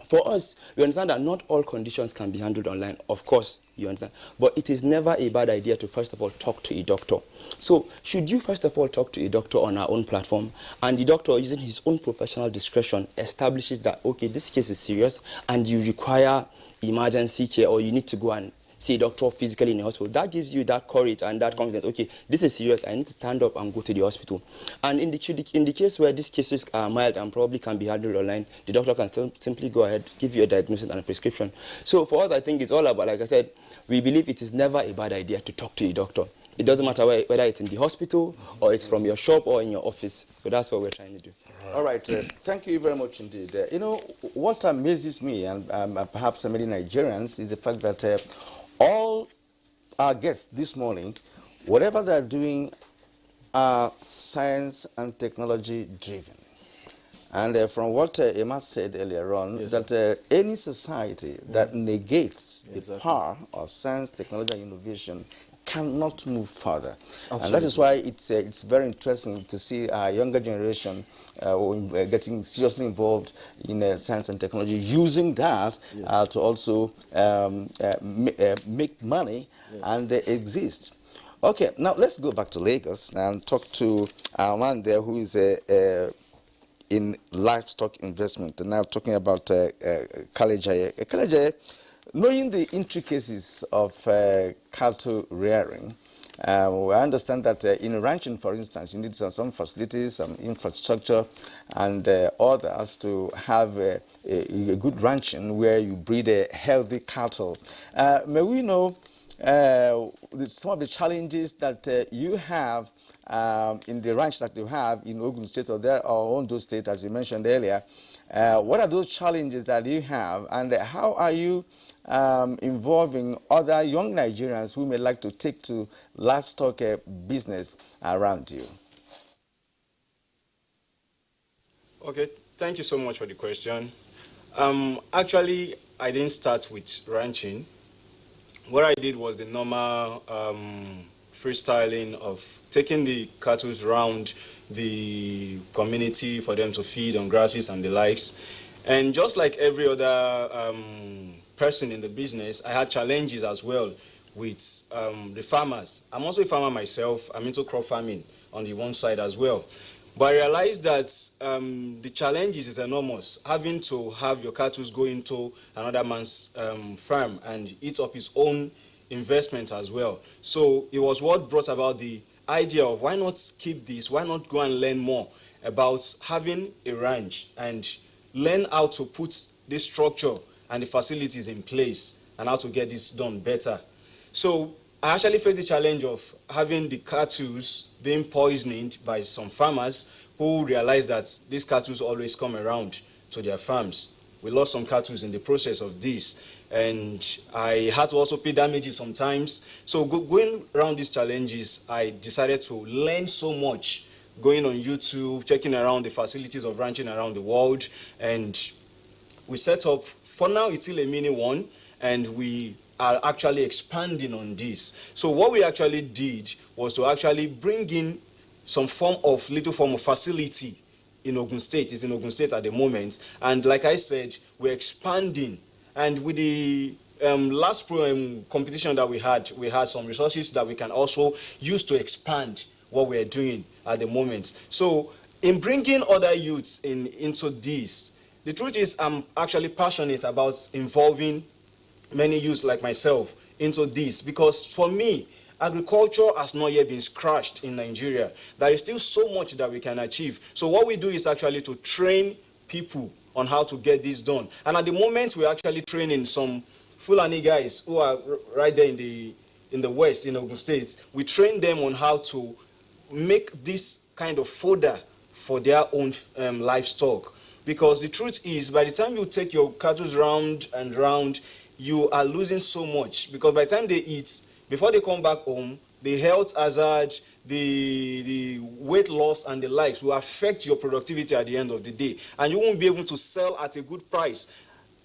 [SPEAKER 17] for us, we understand that not all conditions can be handled online. Of course, you understand. But it is never a bad idea to, first of all, talk to a doctor. So should you, first of all, talk to a doctor on our own platform, and the doctor, using his own professional discretion, establishes that, okay, this case is serious, and you require emergency care, or you need to go and see a doctor physically in the hospital, that gives you that courage and that confidence. Okay, this is serious, I need to stand up and go to the hospital. And in the case where these cases are mild and probably can be handled online, the doctor can still simply go ahead, give you a diagnosis and a prescription. So for us, I think it's all about, like I said, we believe it is never a bad idea to talk to a doctor. It doesn't matter whether it's in the hospital or it's from your shop or in your office. So that's what we're trying to do.
[SPEAKER 1] All right. Thank you very much indeed. You know, what amazes me, and perhaps many Nigerians, is the fact that all our guests this morning, whatever they're doing, are science and technology driven. And from what Emma said earlier on, that any society that negates the power of science, technology, and innovation cannot move further. Absolutely. And that is why it's very interesting to see our younger generation getting seriously involved in science and technology, using that to also make money and exist. Okay, now let's go back to Lagos and talk to our man there who is in livestock investment, and now talking about Kalejaye. Kalejaye, knowing the intricacies of cattle rearing, We understand that in ranching, for instance, you need some facilities, some infrastructure, and others to have a good ranching where you breed a healthy cattle. May we know some of the challenges that you have in the ranch that you have in Ogun State or Ondo State, as you mentioned earlier? What are those challenges that you have, and how are you involving other young Nigerians who may like to take to livestock business around you?
[SPEAKER 20] Okay, thank you so much for the question. Actually, I didn't start with ranching. What I did was the normal freestyling of taking the cattle around the community for them to feed on grasses and the likes. And just like every other person in the business, I had challenges as well with the farmers. I'm also a farmer myself. I'm into crop farming on the one side as well. But I realized that the challenges is enormous. Having to have your cattle go into another man's farm and eat up his own investment as well. So it was what brought about the idea of why not keep this, why not go and learn more about having a ranch and learn how to put this structure and the facilities in place and how to get this done better. So I actually faced the challenge of having the cattle being poisoned by some farmers who realized that these cattle always come around to their farms. We lost some cattle in the process of this, and I had to also pay damages sometimes. So going around these challenges, I decided to learn so much, going on YouTube, checking around the facilities of ranching around the world, and we set up, for now it's still a mini one, and we are actually expanding on this. So what we actually did was to actually bring in some little form of facility in Ogun State. It's in Ogun State at the moment. And like I said, we're expanding. And with the last competition that we had some resources that we can also use to expand what we're doing at the moment. So in bringing other youths into this, the truth is I'm actually passionate about involving many youths like myself into this, because for me, agriculture has not yet been scratched in Nigeria. There is still so much that we can achieve. So what we do is actually to train people on how to get this done. And at the moment, we're actually training some Fulani guys who are right there in the west, in Ogun State. We train them on how to make this kind of fodder for their own livestock. Because the truth is, by the time you take your cattle round and round, you are losing so much, because by the time they eat, before they come back home, the health hazard, the weight loss and the likes will affect your productivity at the end of the day, and you won't be able to sell at a good price,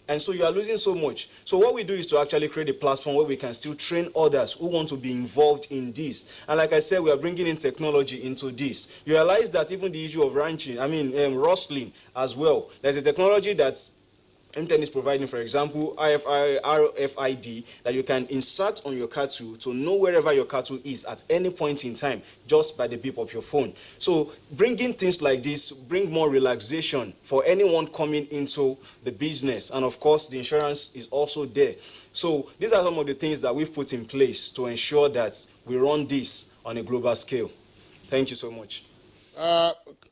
[SPEAKER 20] and so you are losing so much. So what we do is to actually create a platform where we can still train others who want to be involved in this. And like I said, we are bringing in technology into this. You realize that even the issue of ranching, rustling as well, there's a technology that MTN is providing, for example, RFID, that you can insert on your cattle to know wherever your cattle is at any point in time, just by the beep of your phone. So bringing things like this bring more relaxation for anyone coming into the business. And of course, the insurance is also there. So these are some of the things that we've put in place to ensure that we run this on a global scale. Thank you so much.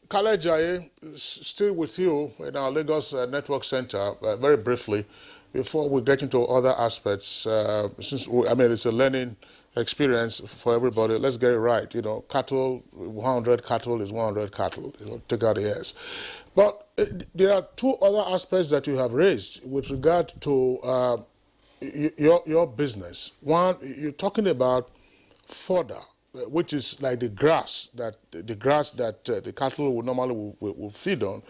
[SPEAKER 2] Kale Jaye, still with you in our Lagos Network Center, very briefly, before we get into other aspects, since it's a learning experience for everybody, let's get it right. You know, cattle, 100 cattle is 100 cattle, take out the S. But there are two other aspects that you have raised with regard to your business. One, you're talking about fodder, which is like the grass that the cattle would normally will feed on,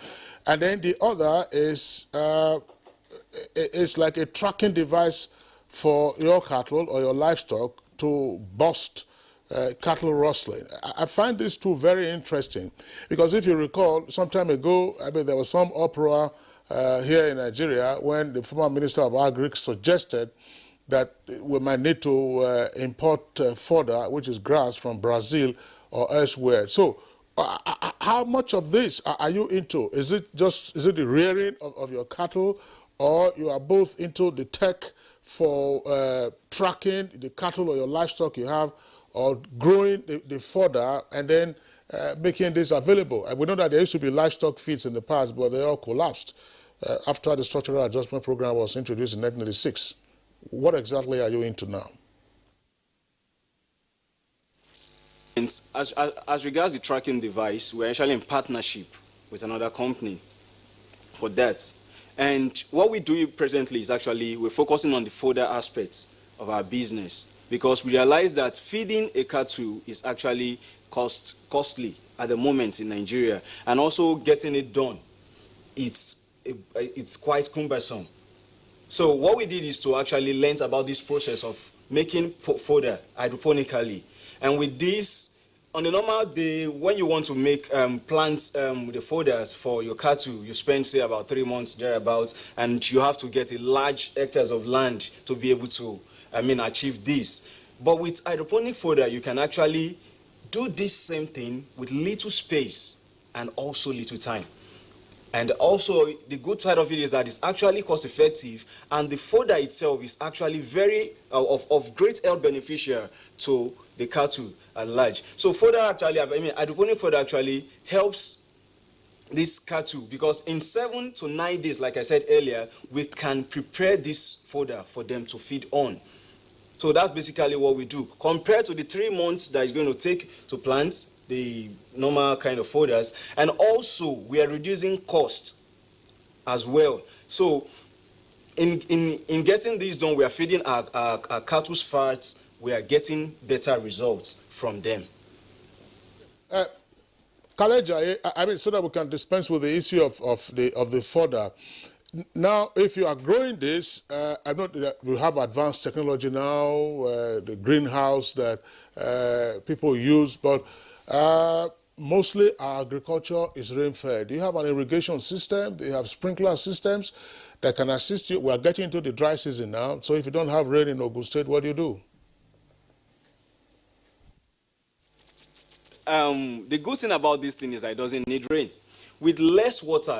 [SPEAKER 2] and then the other is it's like a tracking device for your cattle or your livestock to bust cattle rustling. I find these two very interesting, because if you recall, some time ago, there was some uproar here in Nigeria when the former Minister of Agriculture suggested that we might need to import fodder, which is grass, from Brazil or elsewhere. So how much of this are you into? Is it the rearing of your cattle, or you are both into the tech for tracking the cattle or your livestock you have or growing the fodder and then making this available. And we know that there used to be livestock feeds in the past, but they all collapsed after the structural adjustment program was introduced in 1996. What exactly are you into now?
[SPEAKER 20] And as regards the tracking device, we're actually in partnership with another company for that. And what we do presently is actually we're focusing on the fodder aspects of our business, because we realize that feeding a cattle is actually costly at the moment in Nigeria, and also getting it done, it's quite cumbersome. So what we did is to actually learn about this process of making fodder hydroponically. And with this, on a normal day, when you want to make plant the fodders for your cattle, you spend, say, about 3 months thereabouts, and you have to get a large hectares of land to be able to, achieve this. But with hydroponic fodder, you can actually do this same thing with little space and also little time. And also, the good side of it is that it's actually cost effective, and the fodder itself is actually very of great health beneficial to the cattle at large. So fodder actually, hydroponic fodder actually helps this cattle, because in 7 to 9 days, like I said earlier, we can prepare this fodder for them to feed on. So that's basically what we do. Compared to the 3 months that it's going to take to plant the normal kind of fodders, and also we are reducing cost as well. So in getting this done, we are feeding our cattle's fats, we are getting better results from them.
[SPEAKER 2] Kaleja, so that we can dispense with the issue of the fodder. Now, if you are growing this, I know that we have advanced technology now, the greenhouse that people use, but mostly our agriculture is rain-fed. Do you have an irrigation system? Do you have sprinkler systems that can assist you? We are getting into the dry season now, so if you don't have rain in Ogun State, what do you do?
[SPEAKER 20] The good thing about this thing is that it doesn't need rain. With less water,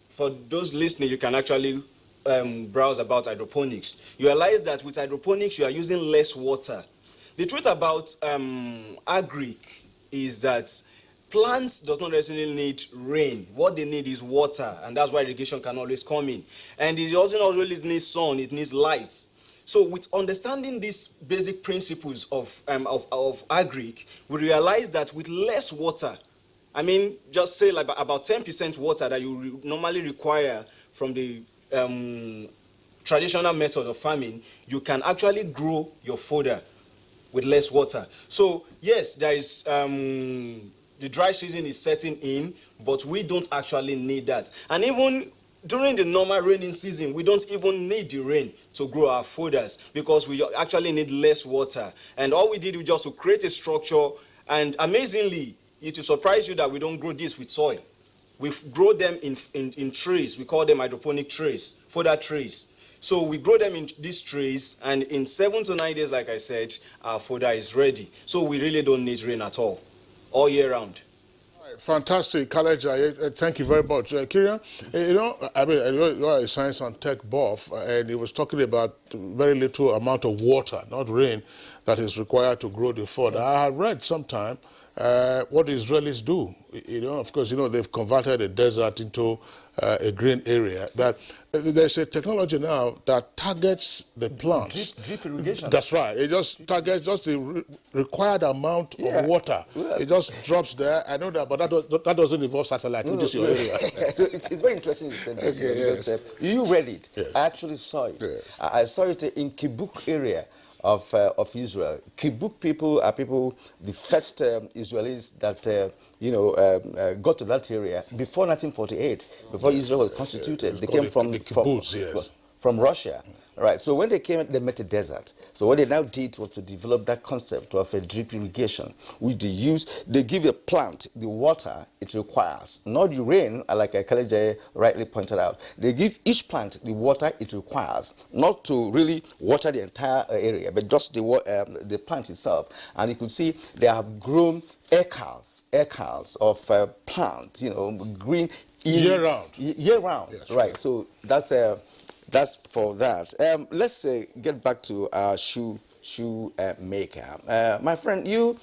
[SPEAKER 20] for those listening, you can actually browse about hydroponics. You realize that with hydroponics, you are using less water. The truth about Outbreak is that plants does not necessarily need rain. What they need is water, and that's why irrigation can always come in. And it doesn't always need sun, it needs light. So with understanding these basic principles of Outbreak, we realize that with less water, just say like about 10% water that you normally require from the traditional method of farming, you can actually grow your fodder with less water. So yes, there is the dry season is setting in, but we don't actually need that. And even during the normal raining season, we don't even need the rain to grow our fodders, because we actually need less water. And all we did was just to create a structure, and amazingly, it will surprise you that we don't grow this with soil. We grow them in trays. We call them hydroponic trays, fodder trays. So we grow them in these trays, and in 7 to 9 days, like I said, our fodder is ready. So we really don't need rain at all year round.
[SPEAKER 2] Fantastic, Kaleja. Thank you very much. Kirian, you are a science and tech buff, and he was talking about very little amount of water, not rain, that is required to grow the fodder. I have read sometime what the Israelis do. Of course, they've converted a desert into a green area. That there's a technology now that targets the plants.
[SPEAKER 1] Drip irrigation.
[SPEAKER 2] That's right. It just targets just the required amount of water. Yeah. It just drops there. I know that, but that doesn't involve satellite, which is your area.
[SPEAKER 1] It's very interesting you said this. Okay, because, you read it. Yes. I actually saw it. Yes. I saw it in Kibbutz area of Israel. Kibbutz people are the first Israelis that got to that area before 1948, before Israel was constituted. They came from Russia. Right, so when they came, they met a desert. So what they now did was to develop that concept of a drip irrigation, which they give a plant the water it requires, not the rain, like Kaleja rightly pointed out. They give each plant the water it requires, not to really water the entire area, but just the plant itself. And you could see they have grown acres of plants, green
[SPEAKER 2] year-round.
[SPEAKER 1] Year-round, yes, right. So that's for that. Let's get back to our shoe shoe maker. My friend, you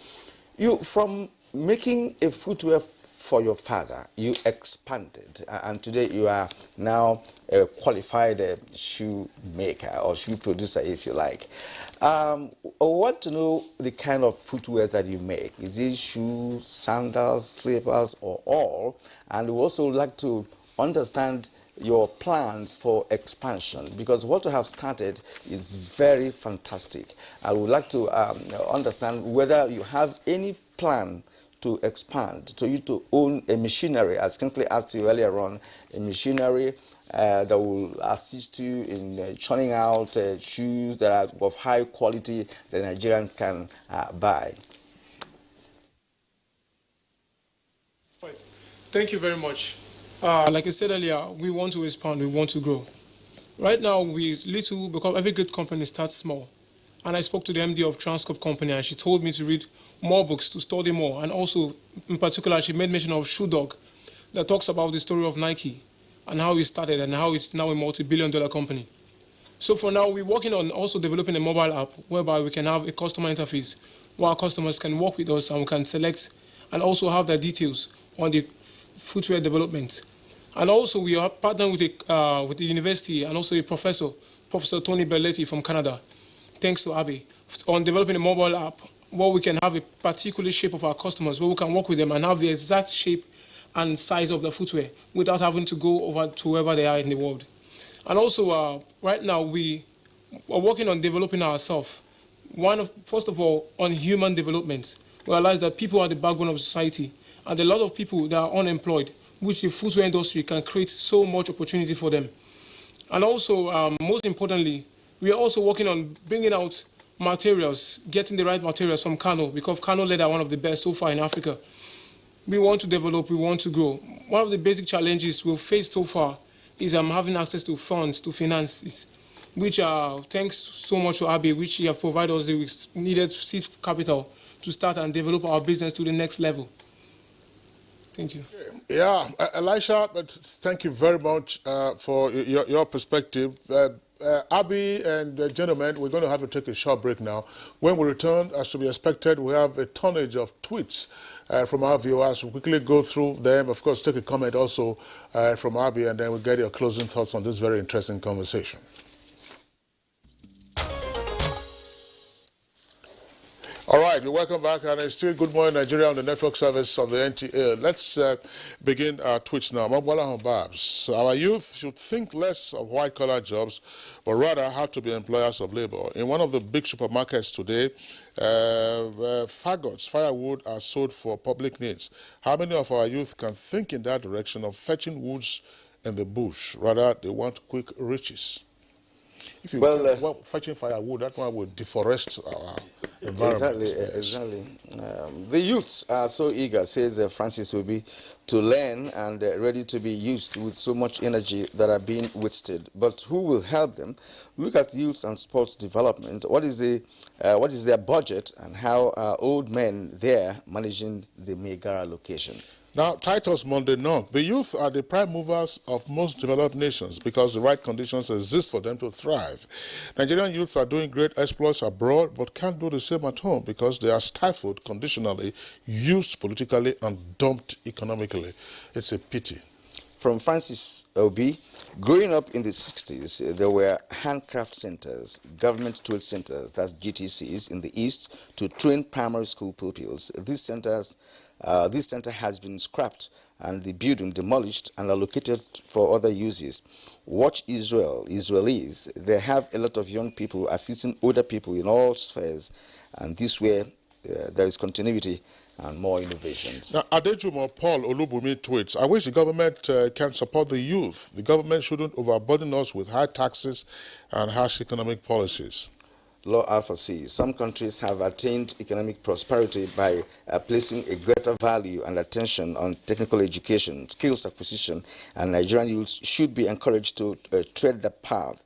[SPEAKER 1] from making a footwear for your father, you expanded, and today you are now a qualified shoe maker or shoe producer, if you like. I want to know the kind of footwear that you make. Is it shoes, sandals, slippers, or all? And we also would like to understand your plans for expansion, because what you have started is very fantastic. I would like to understand whether you have any plan to expand, to you to own a machinery, as Kingsley asked you earlier on, a machinery that will assist you in churning out shoes that are of high quality that Nigerians can buy.
[SPEAKER 18] Thank you very much. Like I said earlier, we want to expand, we want to grow. Right now, we little, because every good company starts small. And I spoke to the MD of Transcorp company, and she told me to read more books, to study more. And also, in particular, she made mention of Shoe Dog, that talks about the story of Nike and how it started and how it's now a multi-billion-dollar company. So for now, we're working on also developing a mobile app whereby we can have a customer interface where our customers can work with us and we can select and also have their details on the footwear development. And also, we are partnering with the university and also a professor, Professor Tony Belletti from Canada, thanks to Abbey, on developing a mobile app where we can have a particular shape of our customers, where we can work with them and have the exact shape and size of the footwear without having to go over to wherever they are in the world. And also, right now, we are working on developing ourselves. First of all, on human development. We realize that people are the backbone of society, and a lot of people that are unemployed, which the footwear industry can create so much opportunity for them. And also, most importantly, we are also working on bringing out materials, getting the right materials from Kano, because Kano leather are one of the best so far in Africa. We want to develop, we want to grow. One of the basic challenges we've faced so far is having access to funds, to finances, which are, thanks so much to Abbey, which he has provided us the needed seed capital to start and develop our business to the next level. Thank you.
[SPEAKER 2] Yeah, Elisha, thank you very much for your perspective. Abby and gentlemen, we're going to have to take a short break now. When we return, as to be expected, we have a tonnage of tweets from our viewers. We'll quickly go through them. Of course, take a comment also from Abby, and then we'll get your closing thoughts on this very interesting conversation. All right, you're welcome back, and it's still Good Morning Nigeria on the network service of the NTA. Let's begin our tweets now. Mabwala Babs, our youth should think less of white-collar jobs, but rather how to be employers of labor. In one of the big supermarkets today, firewood are sold for public needs. How many of our youth can think in that direction of fetching woods in the bush? Rather, they want quick riches. If you fetching firewood, that one will deforest our environment.
[SPEAKER 1] Exactly. The youths are so eager, says Francis, will be to learn and ready to be used with so much energy that are being wasted. But who will help them? Look at youth and sports development. What is their budget, and how are old men there managing the Megara location?
[SPEAKER 2] Now, Titus Monday Nog, the youth are the prime movers of most developed nations because the right conditions exist for them to thrive. Nigerian youths are doing great exploits abroad but can't do the same at home because they are stifled conditionally, used politically, and dumped economically. It's a pity.
[SPEAKER 1] From Francis Obi, growing up in the 60s, there were handcraft centers, government trade centers, that's GTCs, in the East to train primary school pupils. This center has been scrapped and the building demolished and allocated for other uses. Watch Israel, Israelis, they have a lot of young people assisting older people in all spheres, and this way there is continuity and more innovations.
[SPEAKER 2] Now, Adejumo Paul Olubumi tweets, I wish the government can support the youth. The government shouldn't overburden us with high taxes and harsh economic policies.
[SPEAKER 1] Law Alpha C. Some countries have attained economic prosperity by placing a greater value and attention on technical education, skills acquisition, and Nigerian youths should be encouraged to tread the path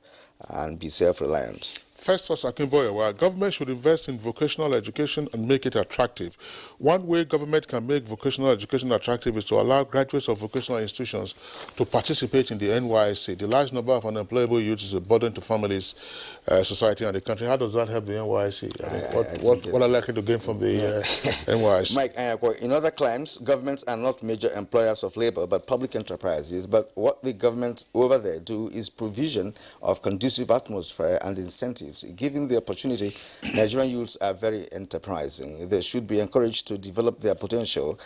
[SPEAKER 1] and be self-reliant.
[SPEAKER 2] Festus Akimboyewa, government should invest in vocational education and make it attractive. One way government can make vocational education attractive is to allow graduates of vocational institutions to participate in the NYSC. The large number of unemployable youth is a burden to families, society, and the country. How does that help the NYSC? What are likely to gain from the NYSC?
[SPEAKER 1] Mike, in other climes, governments are not major employers of labor, but public enterprises. But what the government over there do is provision of conducive atmosphere and incentives. Given the opportunity, Nigerian youths are very enterprising. They should be encouraged to develop their potential.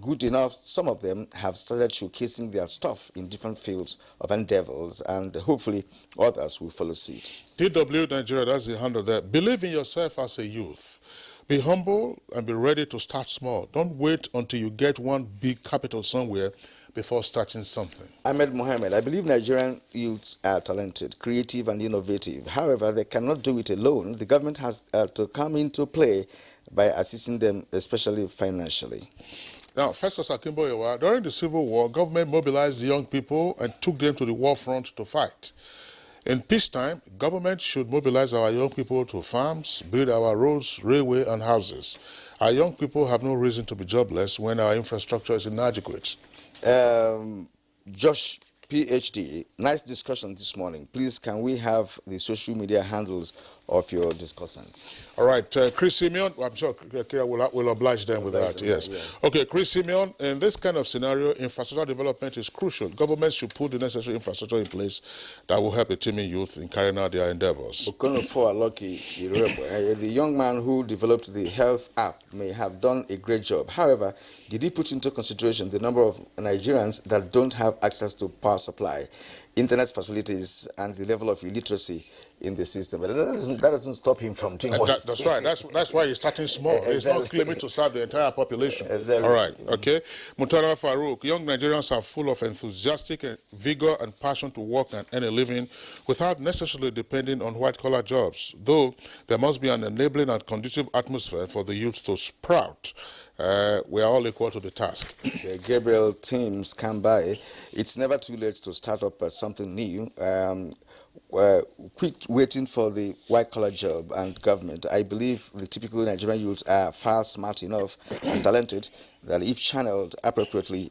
[SPEAKER 1] Good enough, some of them have started showcasing their stuff in different fields of endeavors, and hopefully others will follow suit.
[SPEAKER 2] DW Nigeria, that's the handle there. Believe in yourself as a youth. Be humble and be ready to start small. Don't wait until you get one big capital somewhere before starting something.
[SPEAKER 1] Ahmed Mohammed, I believe Nigerian youths are talented, creative, and innovative. However, they cannot do it alone. The government has to come into play by assisting them, especially financially.
[SPEAKER 2] Now, Festus Akimboyewa, during the Civil War, government mobilized young people and took them to the war front to fight. In peacetime, government should mobilize our young people to farms, build our roads, railway, and houses. Our young people have no reason to be jobless when our infrastructure is inadequate.
[SPEAKER 1] Josh, PhD, nice discussion this morning. Please, can we have the social media handles of your discussants?
[SPEAKER 2] All right, Chris Simeon, I'm sure Kira will oblige them with that, yes. Yeah. Okay, Chris Simeon, in this kind of scenario, infrastructure development is crucial. Government should put the necessary infrastructure in place that will help the teeming youth in carrying out their endeavors.
[SPEAKER 1] The young man who developed the health app may have done a great job. However, did he put into consideration the number of Nigerians that don't have access to power supply, internet facilities, and the level of illiteracy in the system? But that doesn't stop him from doing what he's
[SPEAKER 2] That's
[SPEAKER 1] doing.
[SPEAKER 2] right. That's why he's starting small. He's not claiming to serve the entire population. All right. Okay. Mutara Farouk, young Nigerians are full of enthusiastic vigor and passion to work and earn a living without necessarily depending on white-collar jobs, though there must be an enabling and conducive atmosphere for the youth to sprout. We are all equal to the task.
[SPEAKER 1] Gabriel Teams come by. It's never too late to start up something new. Quit waiting for the white-collar job and government. I believe the typical Nigerian youths are far smart enough and talented that if channeled appropriately,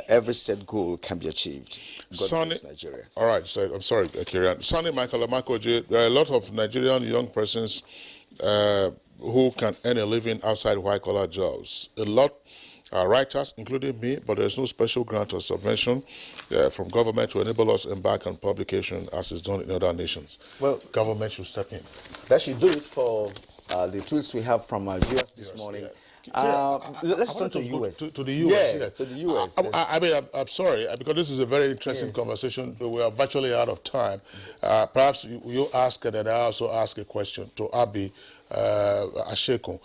[SPEAKER 1] every set goal can be achieved. God bless Nigeria.
[SPEAKER 2] All right, so I'm sorry, Kirian. Sonny Michael Amakoje, there are a lot of Nigerian young persons who can earn a living outside white-collar jobs. A lot are writers, including me, but there's no special grant or subvention from government to enable us embark on publication as is done in other nations.
[SPEAKER 1] Well,
[SPEAKER 2] government should step in.
[SPEAKER 1] That should do it for the tools we have from our viewers this morning. Let's turn to the US.
[SPEAKER 2] To the US.
[SPEAKER 1] Yes, to the US.
[SPEAKER 2] I mean, I'm sorry, because this is a very interesting conversation. We are virtually out of time. Perhaps you ask and then I also ask a question to Abi Asheko.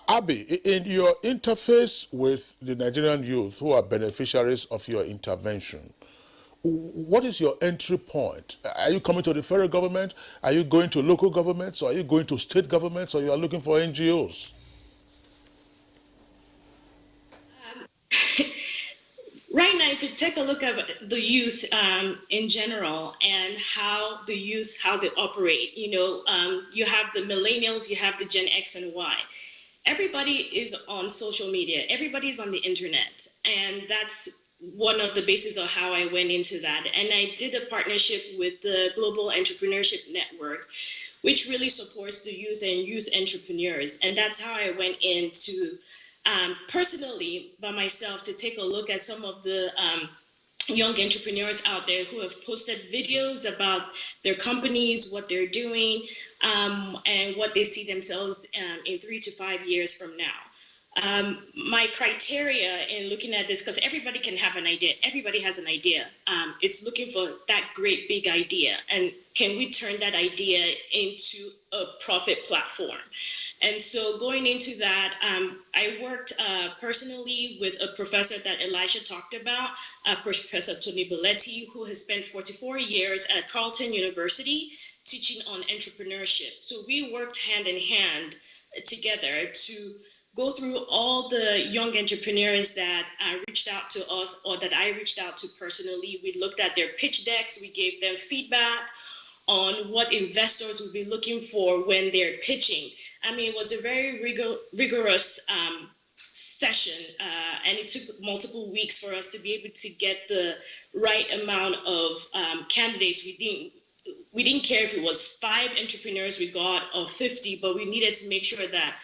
[SPEAKER 2] Abi, in your interface with the Nigerian youth who are beneficiaries of your intervention, what is your entry point? Are you coming to the federal government? Are you going to local governments? Or are you going to state governments? Or you are looking for NGOs?
[SPEAKER 19] Right now, if you take a look at the youth in general and how the youth, how they operate, you have the millennials, you have the Gen X and Y. Everybody is on social media. Everybody's on the internet. And that's one of the bases of how I went into that. And I did a partnership with the Global Entrepreneurship Network, which really supports the youth and youth entrepreneurs. And that's how I went into personally by myself to take a look at some of the young entrepreneurs out there who have posted videos about their companies, what they're doing, and what they see themselves in 3 to 5 years from now. My criteria in looking at this, because everybody can have an idea, everybody has an idea. It's looking for that great big idea, and can we turn that idea into a profit platform? And so going into that, I worked personally with a professor that Elisha talked about, Professor Tony Belletti, who has spent 44 years at Carleton University teaching on entrepreneurship. So we worked hand in hand together to go through all the young entrepreneurs that reached out to us or that I reached out to personally. We looked at their pitch decks, we gave them feedback on what investors will be looking for when they're pitching. I mean, it was a very rigorous session, and it took multiple weeks for us to be able to get the right amount of candidates. We didn't care if it was 5 entrepreneurs we got or 50, but we needed to make sure that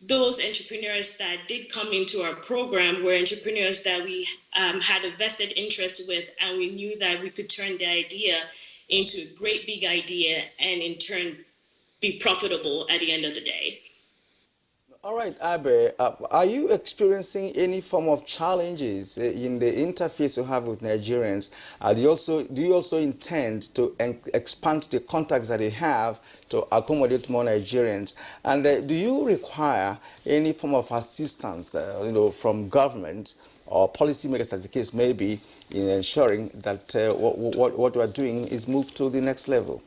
[SPEAKER 19] those entrepreneurs that did come into our program were entrepreneurs that we had a vested interest with, and we knew that we could turn the idea into a great big idea and in turn be profitable at the end of the day.
[SPEAKER 1] All right, Abe, are you experiencing any form of challenges in the interface you have with Nigerians? Do you also intend to expand the contacts that you have to accommodate more Nigerians? And do you require any form of assistance, from government or policymakers, as the case may be, in ensuring that what we are doing is moved to the next level?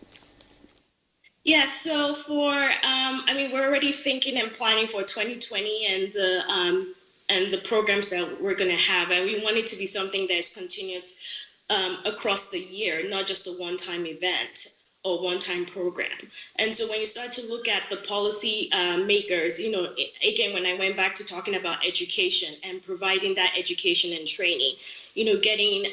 [SPEAKER 19] Yeah, so we're already thinking and planning for 2020 and the programs that we're going to have, and we want it to be something that is continuous across the year, not just a one-time event or one-time program. And so when you start to look at the policy makers, again, when I went back to talking about education and providing that education and training, getting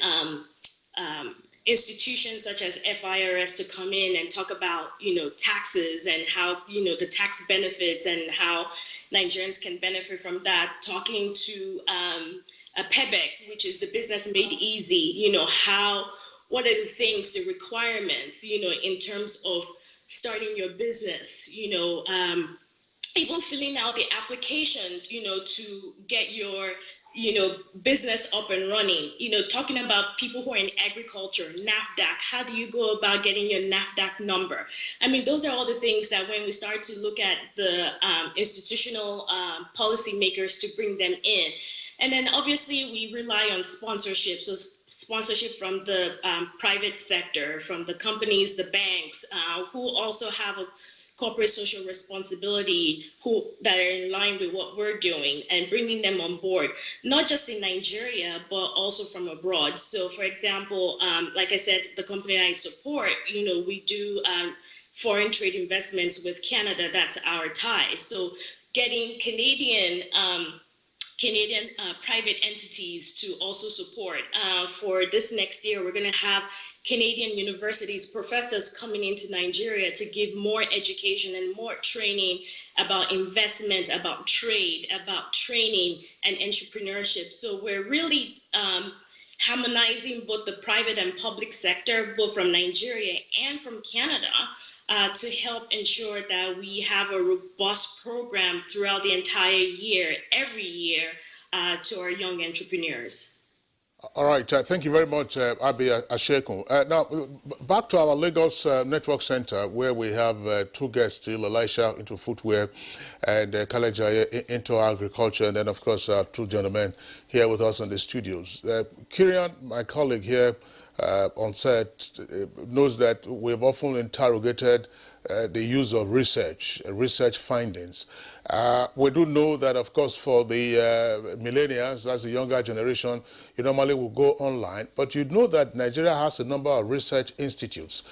[SPEAKER 19] institutions such as FIRS to come in and talk about, taxes and how, the tax benefits and how Nigerians can benefit from that. Talking to PEBEC, which is the Business Made Easy, what are the things, the requirements, in terms of starting your business, even filling out the application, to get your business up and running, talking about people who are in agriculture, NAFDAC, how do you go about getting your NAFDAC number? I mean, those are all the things that when we start to look at the institutional policymakers to bring them in. And then obviously we rely on sponsorship. So sponsorship from the private sector, from the companies, the banks, who also have a corporate social responsibility, that are in line with what we're doing, and bringing them on board, not just in Nigeria, but also from abroad. So for example, like I said, the company I support, we do foreign trade investments with Canada. That's our tie. So getting Canadian private entities to also support. For this next year, we're going to have Canadian universities, professors coming into Nigeria to give more education and more training about investment, about trade, about training and entrepreneurship. So we're really harmonizing both the private and public sector, both from Nigeria and from Canada, to help ensure that we have a robust program throughout the entire year, every year, to our young entrepreneurs.
[SPEAKER 2] All right, thank you very much, Abi Ashekun. Now, back to our Lagos Network Center, where we have 2 guests still, Elisha into footwear and Kalejaye into agriculture, and then, of course, 2 gentlemen here with us in the studios. Kirian, my colleague here on set, knows that we've often interrogated the use of research findings. We do know that, of course, for the millennials, that's the younger generation, you normally will go online, but you know that Nigeria has a number of research institutes.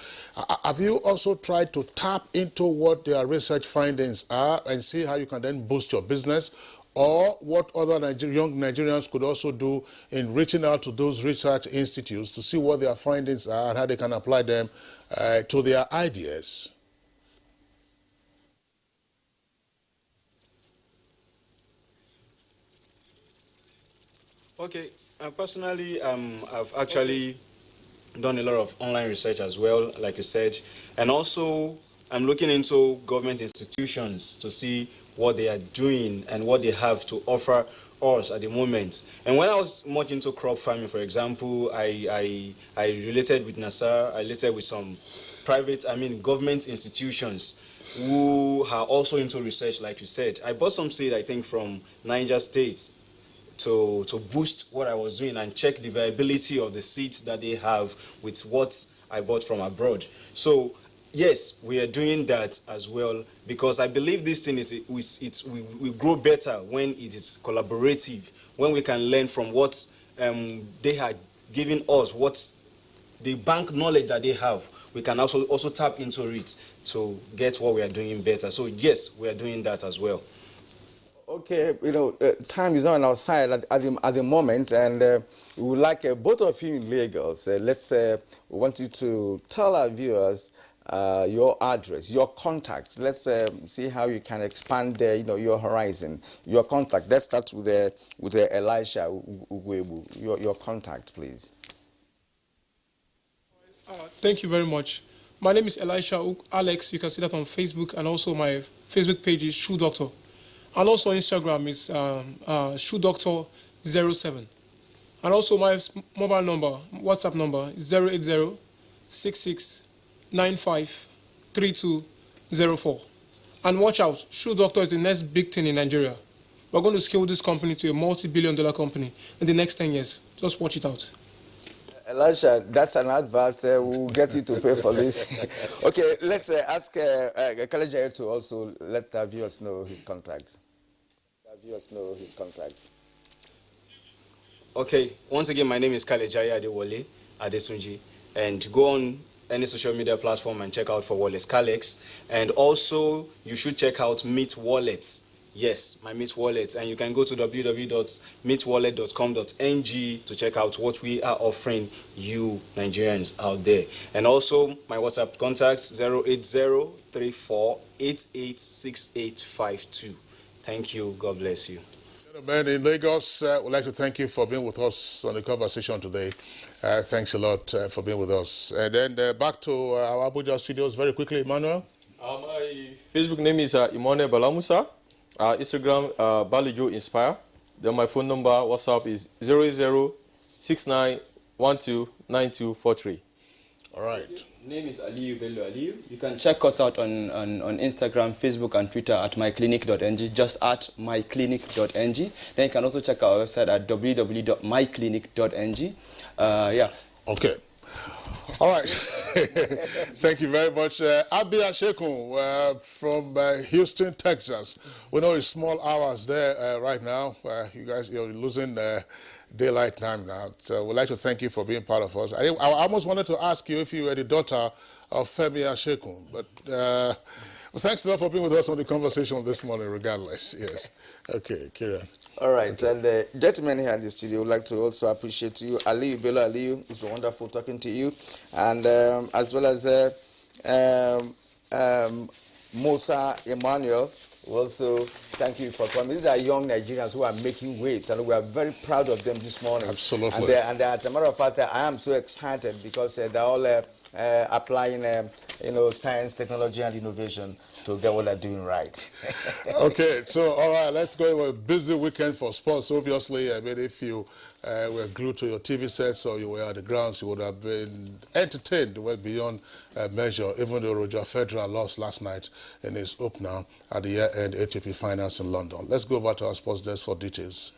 [SPEAKER 2] Have you also tried to tap into what their research findings are and see how you can then boost your business, or what other young Nigerians could also do in reaching out to those research institutes to see what their findings are and how they can apply them to their ideas?
[SPEAKER 20] Okay, personally, I've actually done a lot of online research as well, like you said, and also I'm looking into government institutions to see what they are doing and what they have to offer us at the moment. And when I was much into crop farming, for example, I related with NASA, I related with some government institutions who are also into research, like you said. I bought some seed, I think, from Niger State to boost what I was doing and check the viability of the seeds that they have with what I bought from abroad. So yes, we are doing that as well, because I believe this thing we grow better when it is collaborative, when we can learn from what they are giving us, what the bank knowledge that they have. we can also tap into it to get what we are doing better. So yes, we are doing that as well.
[SPEAKER 1] Okay, time is on our side at the moment, and we would like both of you in Lagos. We want you to tell our viewers your address, your contact. Let's see how you can expand your horizon, your contact. Let's start with Elisha Ugwebu. Your contact, please.
[SPEAKER 18] Thank you very much. My name is Elisha Alex. You can see that on Facebook, and also my Facebook page is Shoe Doctor. And also on Instagram is Shoe Doctor 07. And also my mobile number, WhatsApp number is 080-6695-3204. And watch out, Shoe Doctor is the next big thing in Nigeria. We're going to scale this company to a multi-billion-dollar company in the next 10 years. Just watch it out.
[SPEAKER 1] Elisha, that's an advert. We'll get you to pay for this. Okay, let's ask Kalejaye to also let the viewers know his contact.
[SPEAKER 20] Okay, once again, my name is Kalejaye Adewale Adesunji, and go on any social media platform and check out for wallets, Kalex. And also, you should check out Meet Wallets. Yes, my Meet Wallet, and you can go to www.meetwallet.com.ng to check out what we are offering you Nigerians out there. And also my WhatsApp contacts 08034886852. Thank you. God bless you.
[SPEAKER 2] Gentlemen in Lagos, we'd like to thank you for being with us on the conversation today. Thanks a lot for being with us. And then back to our Abuja studios very quickly, Emmanuel.
[SPEAKER 16] My Facebook name is Imone Balamusa. Instagram, Balijo Inspire. Then my phone number, WhatsApp is 08069129243.
[SPEAKER 2] All right.
[SPEAKER 17] Name is Aliyu Bello Aliyu. You can check us out on Instagram, Facebook, and Twitter at myclinic.ng, just at myclinic.ng. Then you can also check our website at www.myclinic.ng. Yeah.
[SPEAKER 2] Okay. All right. Thank you very much. Abia Shekun from Houston, Texas. We know it's small hours there right now. You guys, you're losing daylight time now. So we'd like to thank you for being part of us. I almost wanted to ask you if you were the daughter of Femi Ashekun, but thanks a lot for being with us on the conversation this morning, regardless. Yes. Okay, Kieran.
[SPEAKER 1] All right, okay. And gentlemen here in the studio would like to also appreciate you. Aliyu Bello Aliyu, it's been wonderful talking to you. And as well as Musa Emmanuel, also thank you for coming. These are young Nigerians who are making waves, and we are very proud of them this morning.
[SPEAKER 2] Absolutely.
[SPEAKER 1] And as a matter of fact, I am so excited because they're all applying, science, technology, and innovation to get what they're doing right.
[SPEAKER 2] Okay, so all right, let's go. A busy weekend for sports. Obviously, I mean, if you were glued to your TV sets or you were at the grounds, you would have been entertained well beyond measure, even though Roger Federer lost last night in his opener at the year-end ATP Finals in London. Let's go over to our sports desk for details.